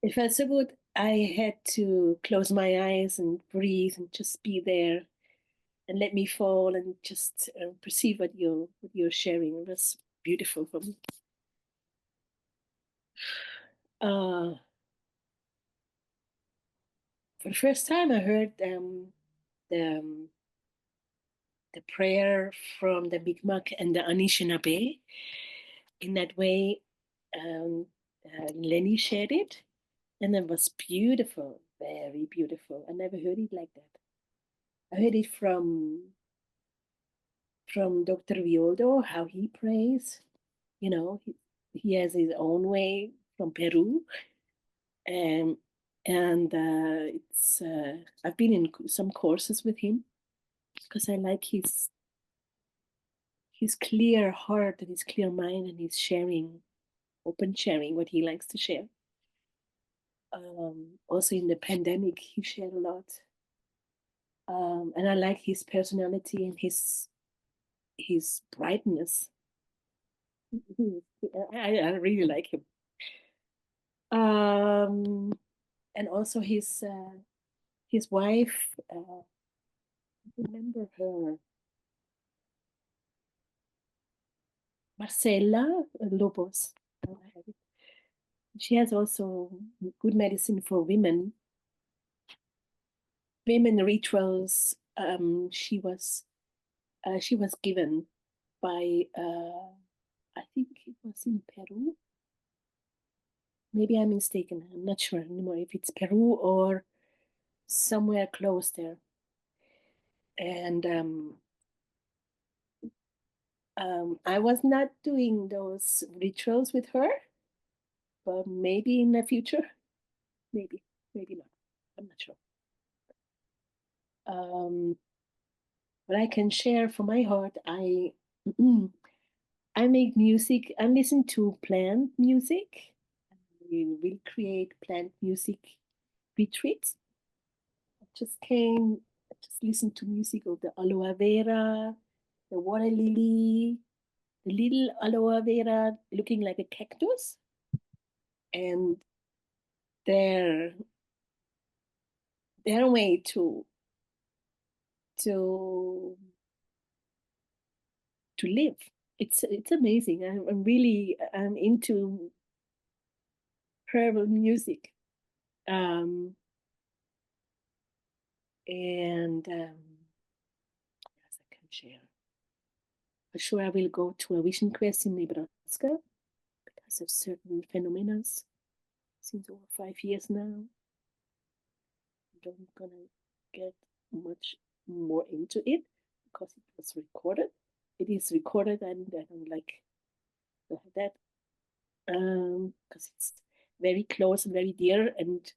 It felt so good. I had to close my eyes and breathe and just be there and let me fall and just perceive what you're sharing. It was beautiful for me. For the first time, I heard the the prayer from the Mi'kmaq and the Anishinaabe. In that way, Lenny shared it, and it was beautiful, very beautiful. I never heard it like that. I heard it from Dr. Violdo, how he prays. You know, he has his own way from Peru, and it's I've been in some courses with him because I like his clear heart and his clear mind and his sharing, open sharing what he likes to share. Also in the pandemic, he shared a lot. And I like his personality and his brightness. I really like him. And also his wife, remember her, Marcela Lobos. She has also good medicine for women. Women rituals. She was given by I think it was in Peru. Maybe I'm mistaken. I'm not sure anymore if it's Peru or somewhere close there. And I was not doing those rituals with her, but maybe in the future, maybe, maybe not. I'm not sure. But I can share from my heart. I make music. I listen to plant music. We will create plant music retreats. I just came, I just listened to music of the aloe vera, the water lily, the little aloe vera looking like a cactus, and their their way to to live. It's amazing. I'm into herbal music, um, and as I can share. For sure, I will go to a vision quest in Nebraska because of certain phenomena since over 5 years now. I'm gonna get much more into it because it was recorded. It is recorded, and I don't like that because it's very close and very dear, and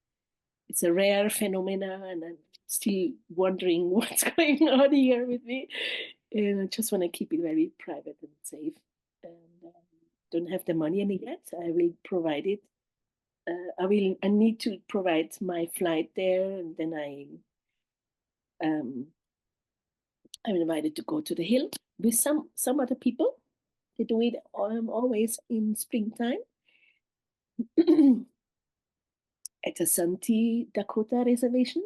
it's a rare phenomena, and I'm still wondering what's going on here with me, and I just want to keep it very private and safe. And don't have the money yet. I will provide it. I need to provide my flight there, and then um, I'm invited to go to the hill with some other people. They do it always in springtime at the Santi Dakota Reservation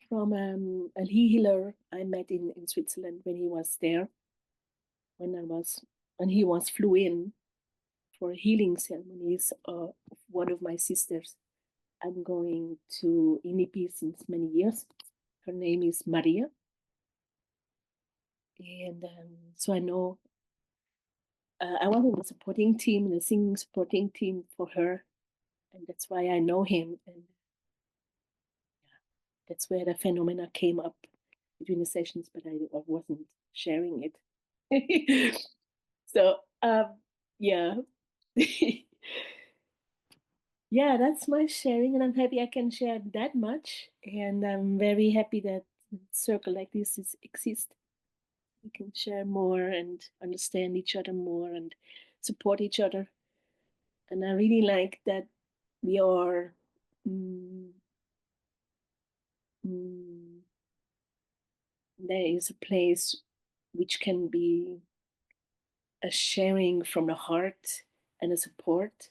from a healer I met in Switzerland when he was there. And he was flew in for healing ceremonies of one of my sisters. I'm going to INIPI since many years. Her name is Maria. And so I know I was in the supporting team, the singing supporting team for her. And that's why I know him. And that's where the phenomena came up between the sessions, but I wasn't sharing it. So, yeah. Yeah, that's my sharing, and I'm happy I can share that much. And I'm very happy that circle like this exists. We can share more and understand each other more and support each other. And I really like that we are mm, mm, there is a place which can be a sharing from the heart and a support,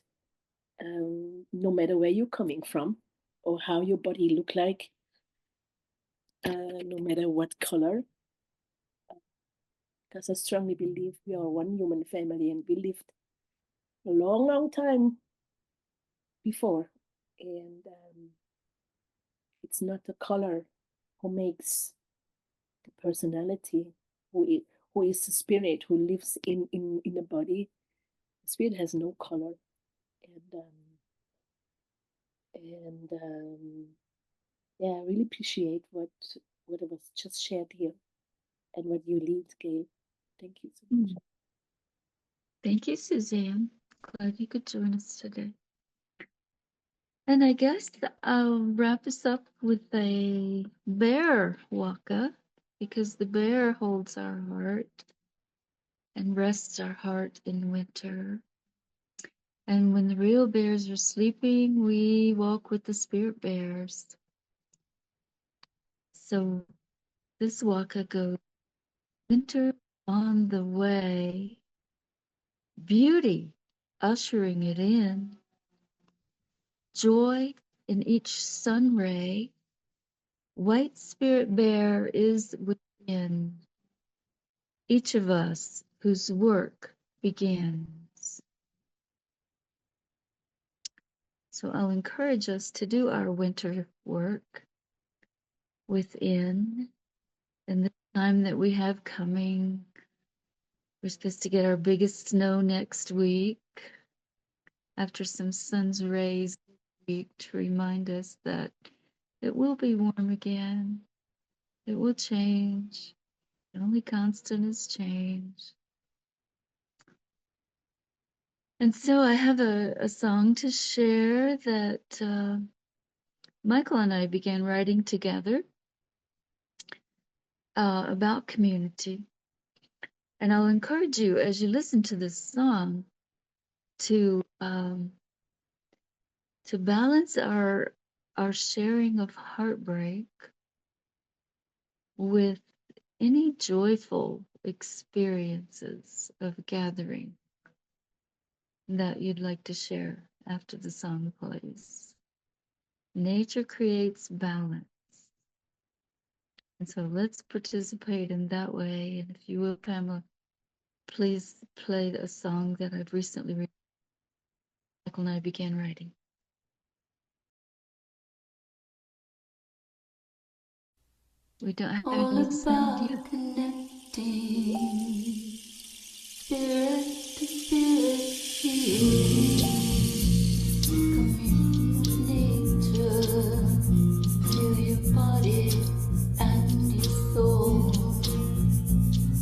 no matter where you're coming from or how your body look like, no matter what color. Because I strongly believe we are one human family and we lived a long, long time before. And it's not the color who makes the personality, who is the spirit who lives in the body. The spirit has no color. And yeah, I really appreciate what was just shared here and what you lead, Gail. Thank you so much. Thank you, Suzanne. Glad you could join us today. And I guess I'll wrap us up with a bear waka, because the bear holds our heart and rests our heart in winter. And when the real bears are sleeping, we walk with the spirit bears. So this waka goes: winter on the way, beauty ushering it in, joy in each sun ray, white spirit bear is within each of us whose work begins. So I'll encourage us to do our winter work within. And the time that we have coming, we're supposed to get our biggest snow next week after some sun's rays this week to remind us that it will be warm again. It will change. The only constant is change. And so I have a song to share that Michael and I began writing together about community. And I'll encourage you, as you listen to this song, to balance our sharing of heartbreak with any joyful experiences of gathering that you'd like to share after the song plays. Nature creates balance. And so let's participate in that way. And if you will, Pamela, please play a song that I've recently written. Michael and I began writing. We don't have any sound yet. Connecting spirit to spirit, commune with nature, feel your body and your soul,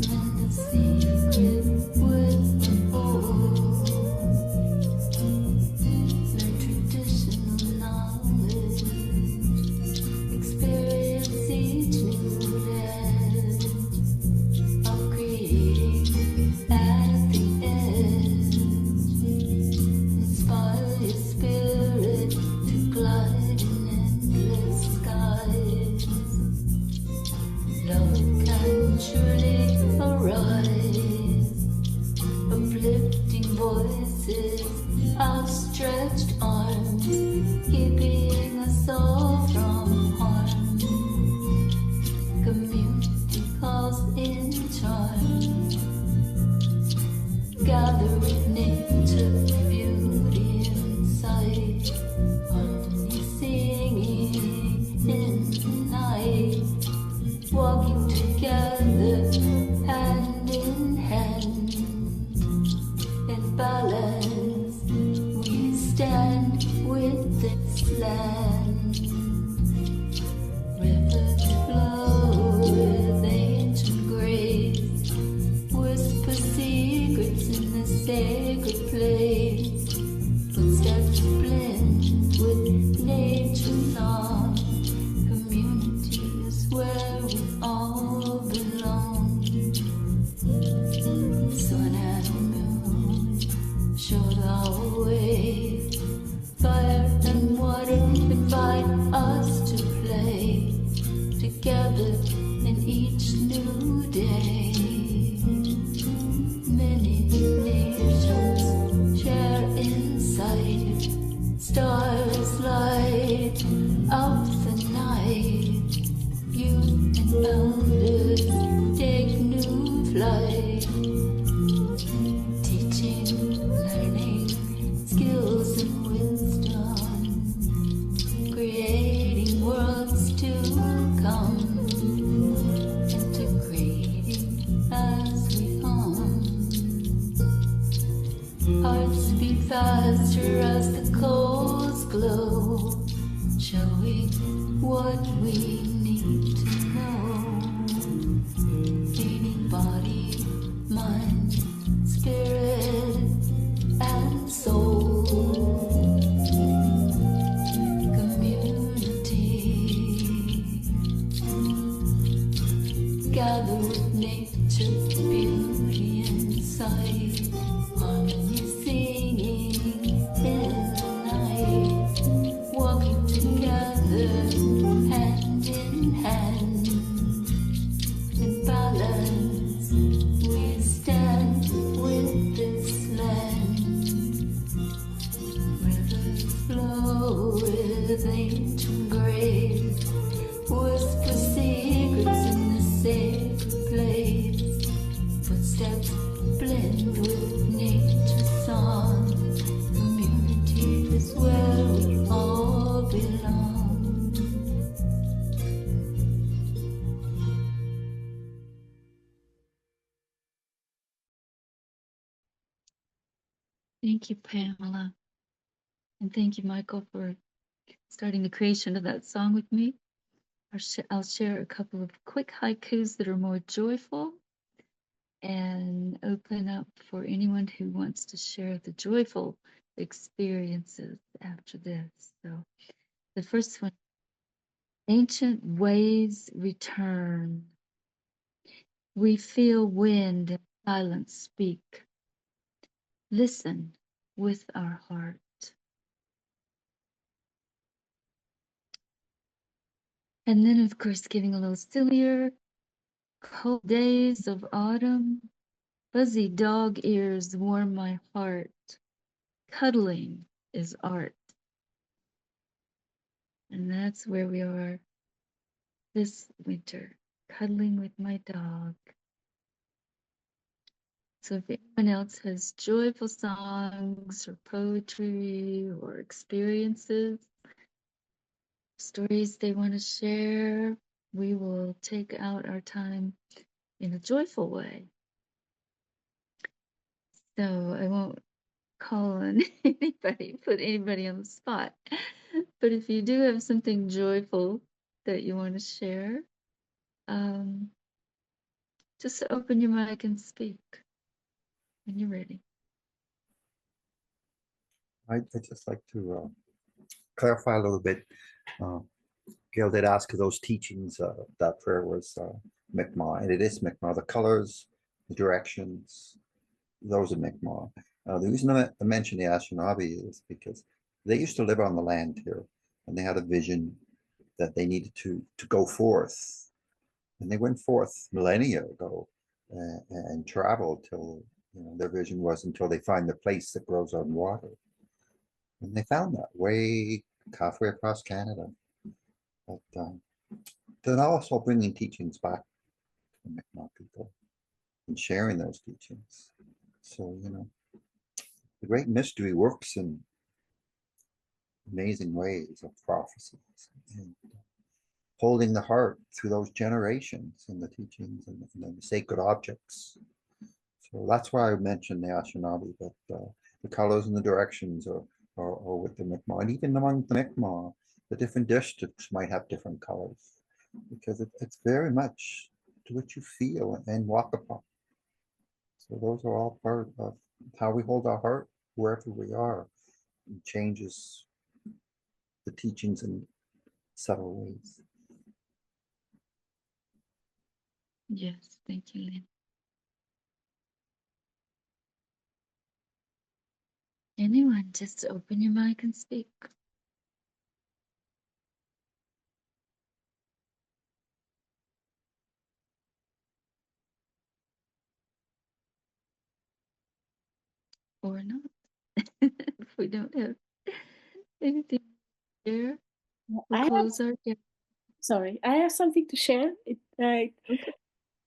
mend the secret with the whole, learn traditional knowledge, experience each new day of creating at the edge. Inspire your spirit to glide in endless skies. Love can surely arise. Uplifting voices, outstretched arms, keeping us all from harm. Community calls in charm. Gather with nature, beauty inside. Harmony walking together, hand in hand. In balance, we stand with this land. Rivers flow with ancient grace, whisper secrets in the sacred place. Footsteps blend with nature's song. Community is where we all belong. Sun and moon show our way. Fire and water invite us to play together in each new day. Many nations share insight. Stars light up the night. Youth and elders take new flight. Teaching, learning, skills and wisdom. Creating worlds to come. Integrating as we hum. Hearts beat faster as the coals glow, showing what we need to know. Feeding body, mind, spirit, and soul. Community. Gather with nature, beauty and sight. Harmony singing in the night. Walking together, hand in hand. In balance, we stand with this land. Rivers flow with ancient grace. Whisper secrets in the sacred place. Footsteps blend with nature's song. Community is where we all belong. Thank you, Pamela. And thank you, Michael, for starting the creation of that song with me. I'll share a couple of quick haikus that are more joyful and open up for anyone who wants to share the joyful experiences after this. So the first one, ancient ways return. We feel wind and silence speak. Listen with our heart. And then, of course, getting a little sillier, cold days of autumn, fuzzy dog ears warm my heart. Cuddling is art. And that's where we are this winter, cuddling with my dog. So if anyone else has joyful songs or poetry or experiences, stories they want to share, we will take out our time in a joyful way. So I won't call on anybody, put anybody on the spot. But if you do have something joyful that you want to share, just open your mic and speak when you're ready. I'd just like to clarify a little bit. Gail did ask of those teachings. That prayer was Mi'kmaq, and it is Mi'kmaq. The colors, the directions, those are Mi'kmaq. The reason I mention the Anishinaabe is because they used to live on the land here, and they had a vision that they needed to go forth, and they went forth millennia ago and traveled till their vision was until they find the place that grows on water, and they found that way halfway across Canada. But they're also bringing teachings back to the Mi'kmaq people and sharing those teachings. So the great mystery works in amazing ways of prophecies. And holding the heart through those generations in the teachings and the sacred objects. So that's why I mentioned the Anishinaabe, but the colors and the directions are with the Mi'kmaq. And even among the Mi'kmaq, the different districts might have different colors because it's very much to what you feel and walk upon. So those are all part of how we hold our heart wherever we are. It changes the teachings in subtle ways. Yes, thank you, Lynn. Anyone, just open your mic and speak. Or not. If we don't have anything there, we'll I have, close our day. sorry, I have something to share. Okay.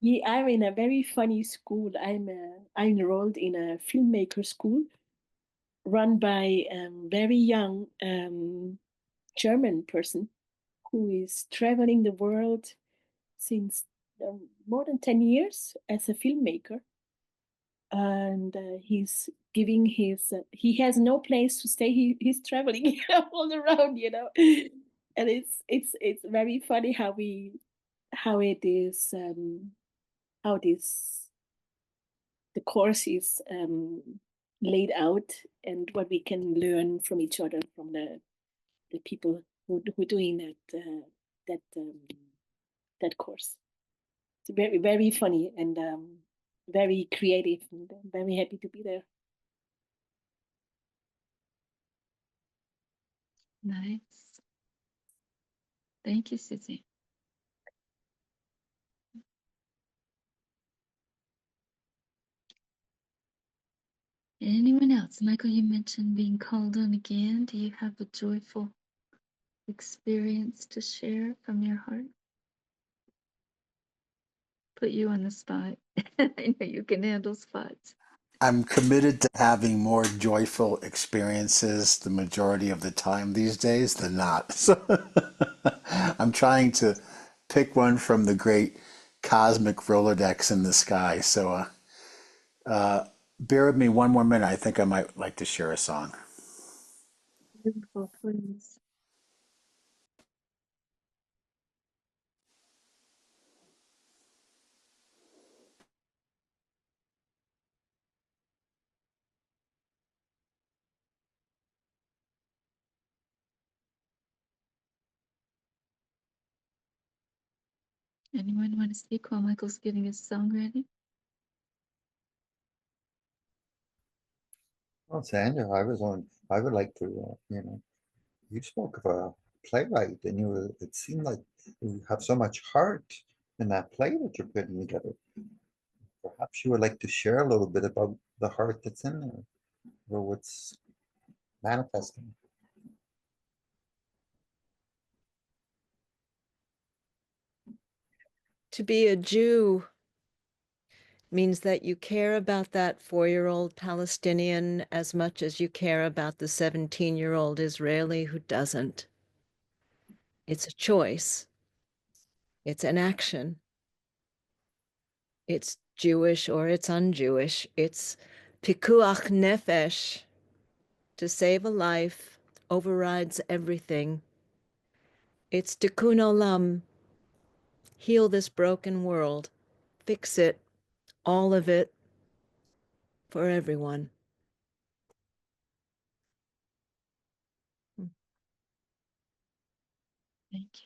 Yeah, I'm in a very funny school. I'm enrolled in a filmmaker school run by a very young German person who is traveling the world since more than 10 years as a filmmaker. And he's giving he has no place to stay. He's traveling all around, and it's very funny how it is how this the course is laid out, and what we can learn from each other, from the people who doing that course. It's very, very funny and very creative, and I'm very happy to be there. Nice. Thank you, Susie. Anyone else? Michael, you mentioned being called on again. Do you have a joyful experience to share from your heart? Put you on the spot. I know you can handle spots. I'm committed to having more joyful experiences the majority of the time these days than not. So I'm trying to pick one from the great cosmic Rolodex in the sky. So bear with me one more minute. I think I might like to share a song. Beautiful, please. Anyone want to speak while Michael's getting his song ready? Well, Sandra, I would like to, you spoke of a playwright and it seemed like you have so much heart in that play that you're putting together. Perhaps you would like to share a little bit about the heart that's in there or what's manifesting. To be a Jew means that you care about that 4-year-old Palestinian as much as you care about the 17-year-old Israeli who doesn't. It's a choice. It's an action. It's Jewish or it's un-Jewish. It's pikuach nefesh. To save a life overrides everything. It's tikkun olam. Heal this broken world. Fix it, all of it, for everyone. Thank you.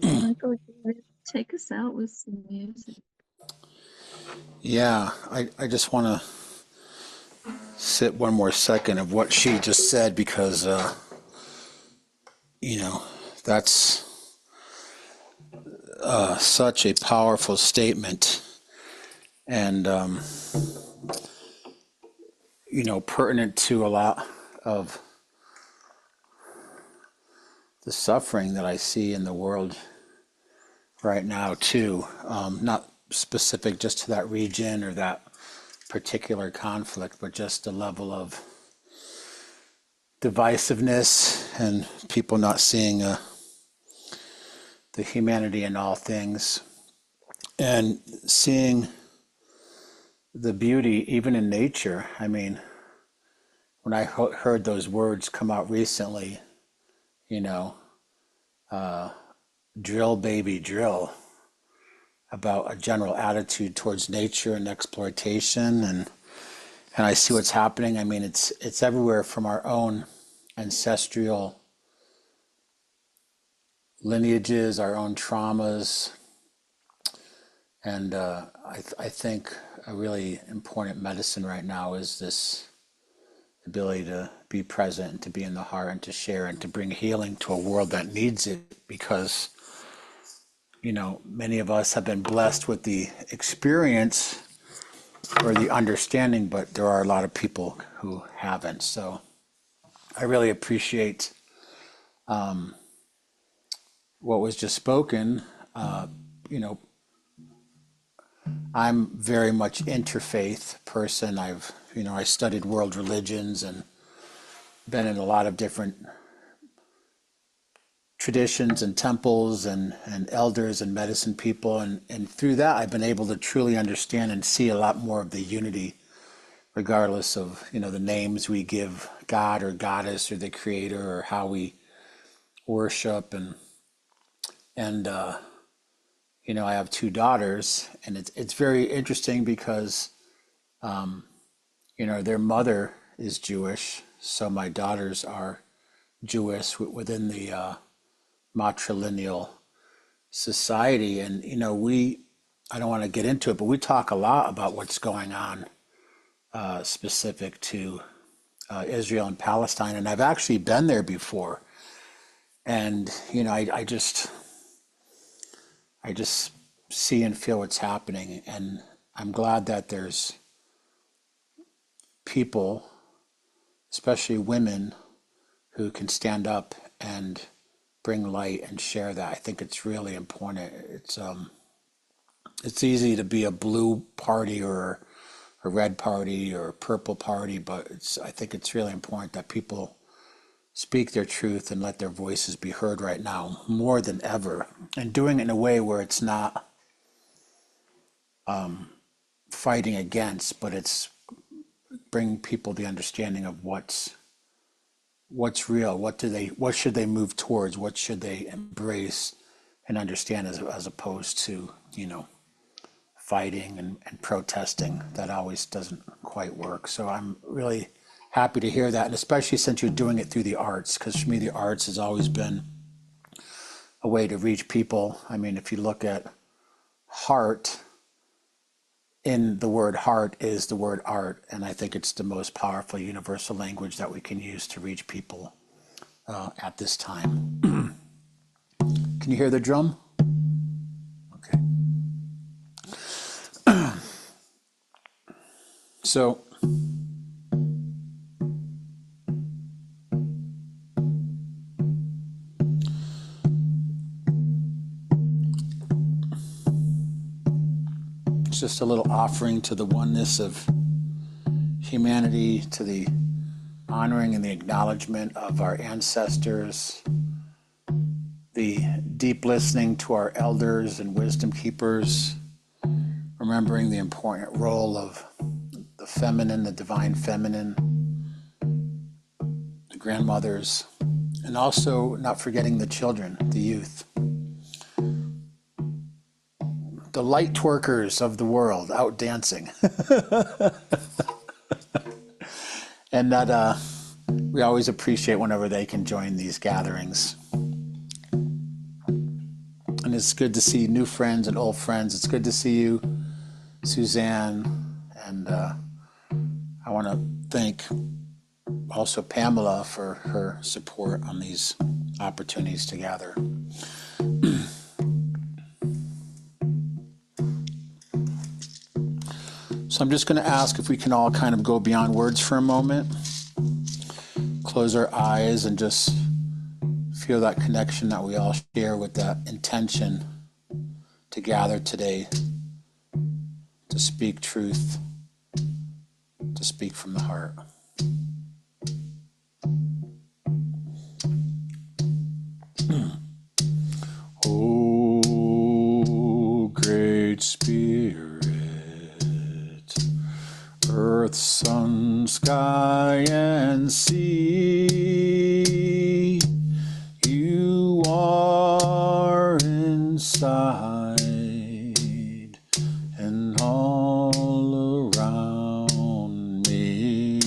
Michael, you want to take us out with some music? Yeah, I just want to sit one more second of what she just said because, that's such a powerful statement. And, pertinent to a lot of the suffering that I see in the world right now too. Not specific just to that region or that particular conflict, but just the level of divisiveness and people not seeing the humanity in all things, and seeing the beauty even in nature. I mean, when I heard those words come out recently, drill baby drill, about a general attitude towards nature and exploitation, and I see what's happening. I mean, it's everywhere from our own ancestral lineages, our own traumas, and I think a really important medicine right now is this ability to be present and to be in the heart and to share and to bring healing to a world that needs it, because many of us have been blessed with the experience or the understanding, but there are a lot of people who haven't. So I really appreciate what was just spoken. I'm very much interfaith person. I studied world religions and been in a lot of different traditions and temples and elders and medicine people. And through that, I've been able to truly understand and see a lot more of the unity, regardless of, the names we give God or goddess or the creator or how we worship. And I have two daughters, and it's very interesting because, their mother is Jewish. So my daughters are Jewish within the matrilineal society. And, I don't want to get into it, but we talk a lot about what's going on specific to Israel and Palestine. And I've actually been there before. And, I just see and feel what's happening. And I'm glad that there's people, especially women, who can stand up and bring light and share that. I think it's really important. It's easy to be a blue party or a red party or a purple party, but I think it's really important that people speak their truth and let their voices be heard right now more than ever, and doing it in a way where it's not fighting against, but it's bringing people the understanding of what's real, what should they move towards, what should they embrace and understand, as opposed to fighting and protesting. That always doesn't quite work. So I'm really happy to hear that, and especially since you're doing it through the arts, because for me the arts has always been a way to reach people. I mean, if you look at heart, in the word heart is the word art, and I think it's the most powerful universal language that we can use to reach people at this time. Can you hear the drum? Okay. So it's just a little offering to the oneness of humanity, to the honoring and the acknowledgement of our ancestors, the deep listening to our elders and wisdom keepers, remembering the important role of the feminine, the divine feminine, the grandmothers, and also not forgetting the children, the youth, the light twerkers of the world out dancing. And that we always appreciate whenever they can join these gatherings. And it's good to see new friends and old friends. It's good to see you, Suzanne. And I want to thank also Pamela for her support on these opportunities to gather. So So I'm just going to ask if we can all kind of go beyond words for a moment, close our eyes, and just feel that connection that we all share with that intention to gather today, to speak truth, to speak from the heart. Oh, great Spirit, earth, sun, sky, and sea, you are inside and all around me.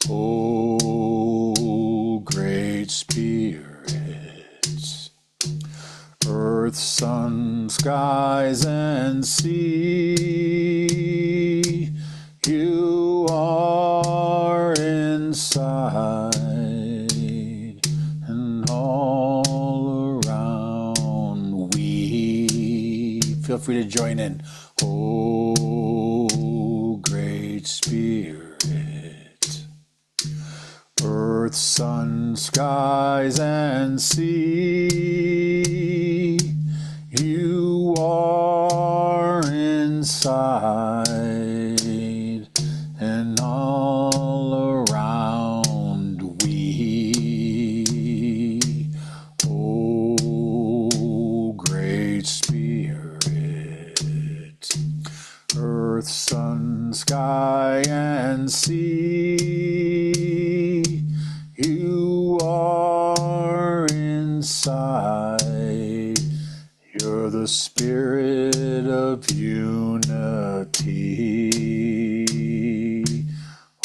Oh, great Spirit, earth, sun, skies, and sea, you are inside and all around we. Feel free to join in. Oh, great Spirit, earth, sun, skies, and sea, you are inside and all around we. Oh, great Spirit, earth, sun, sky, and sea, you are inside. You're the spirit of unity.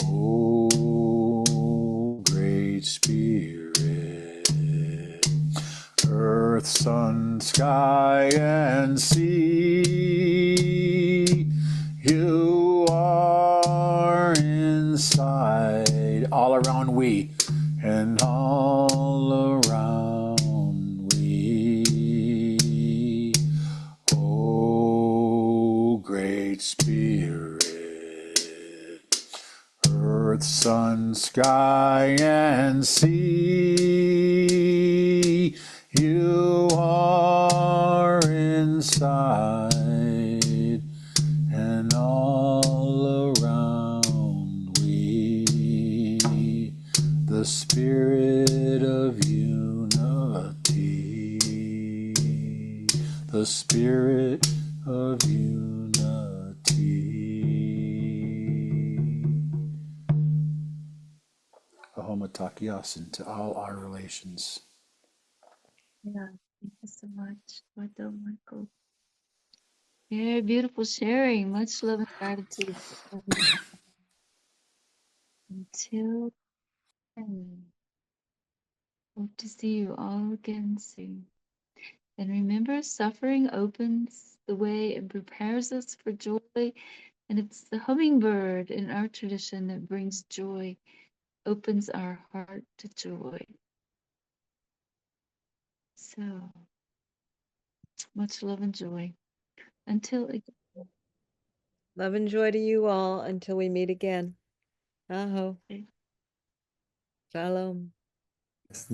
Oh, great Spirit, earth, sun, sky, and sea, you are inside, all around we, and all around we. Oh, great Spirit, earth, sun, sky, and sea, you are inside and all around we. The spirit of unity, the spirit of unity. Ahomatakiasin to all our relations. Yeah, thank you so much, Michael. Michael. Very beautiful sharing. Much love and gratitude for everyone. Until then, hope to see you all again soon. And remember, suffering opens the way and prepares us for joy. And it's the hummingbird in our tradition that brings joy, opens our heart to joy. So, much love and joy. Until again. Love and joy to you all until we meet again. Aho. Okay. Shalom. Yes,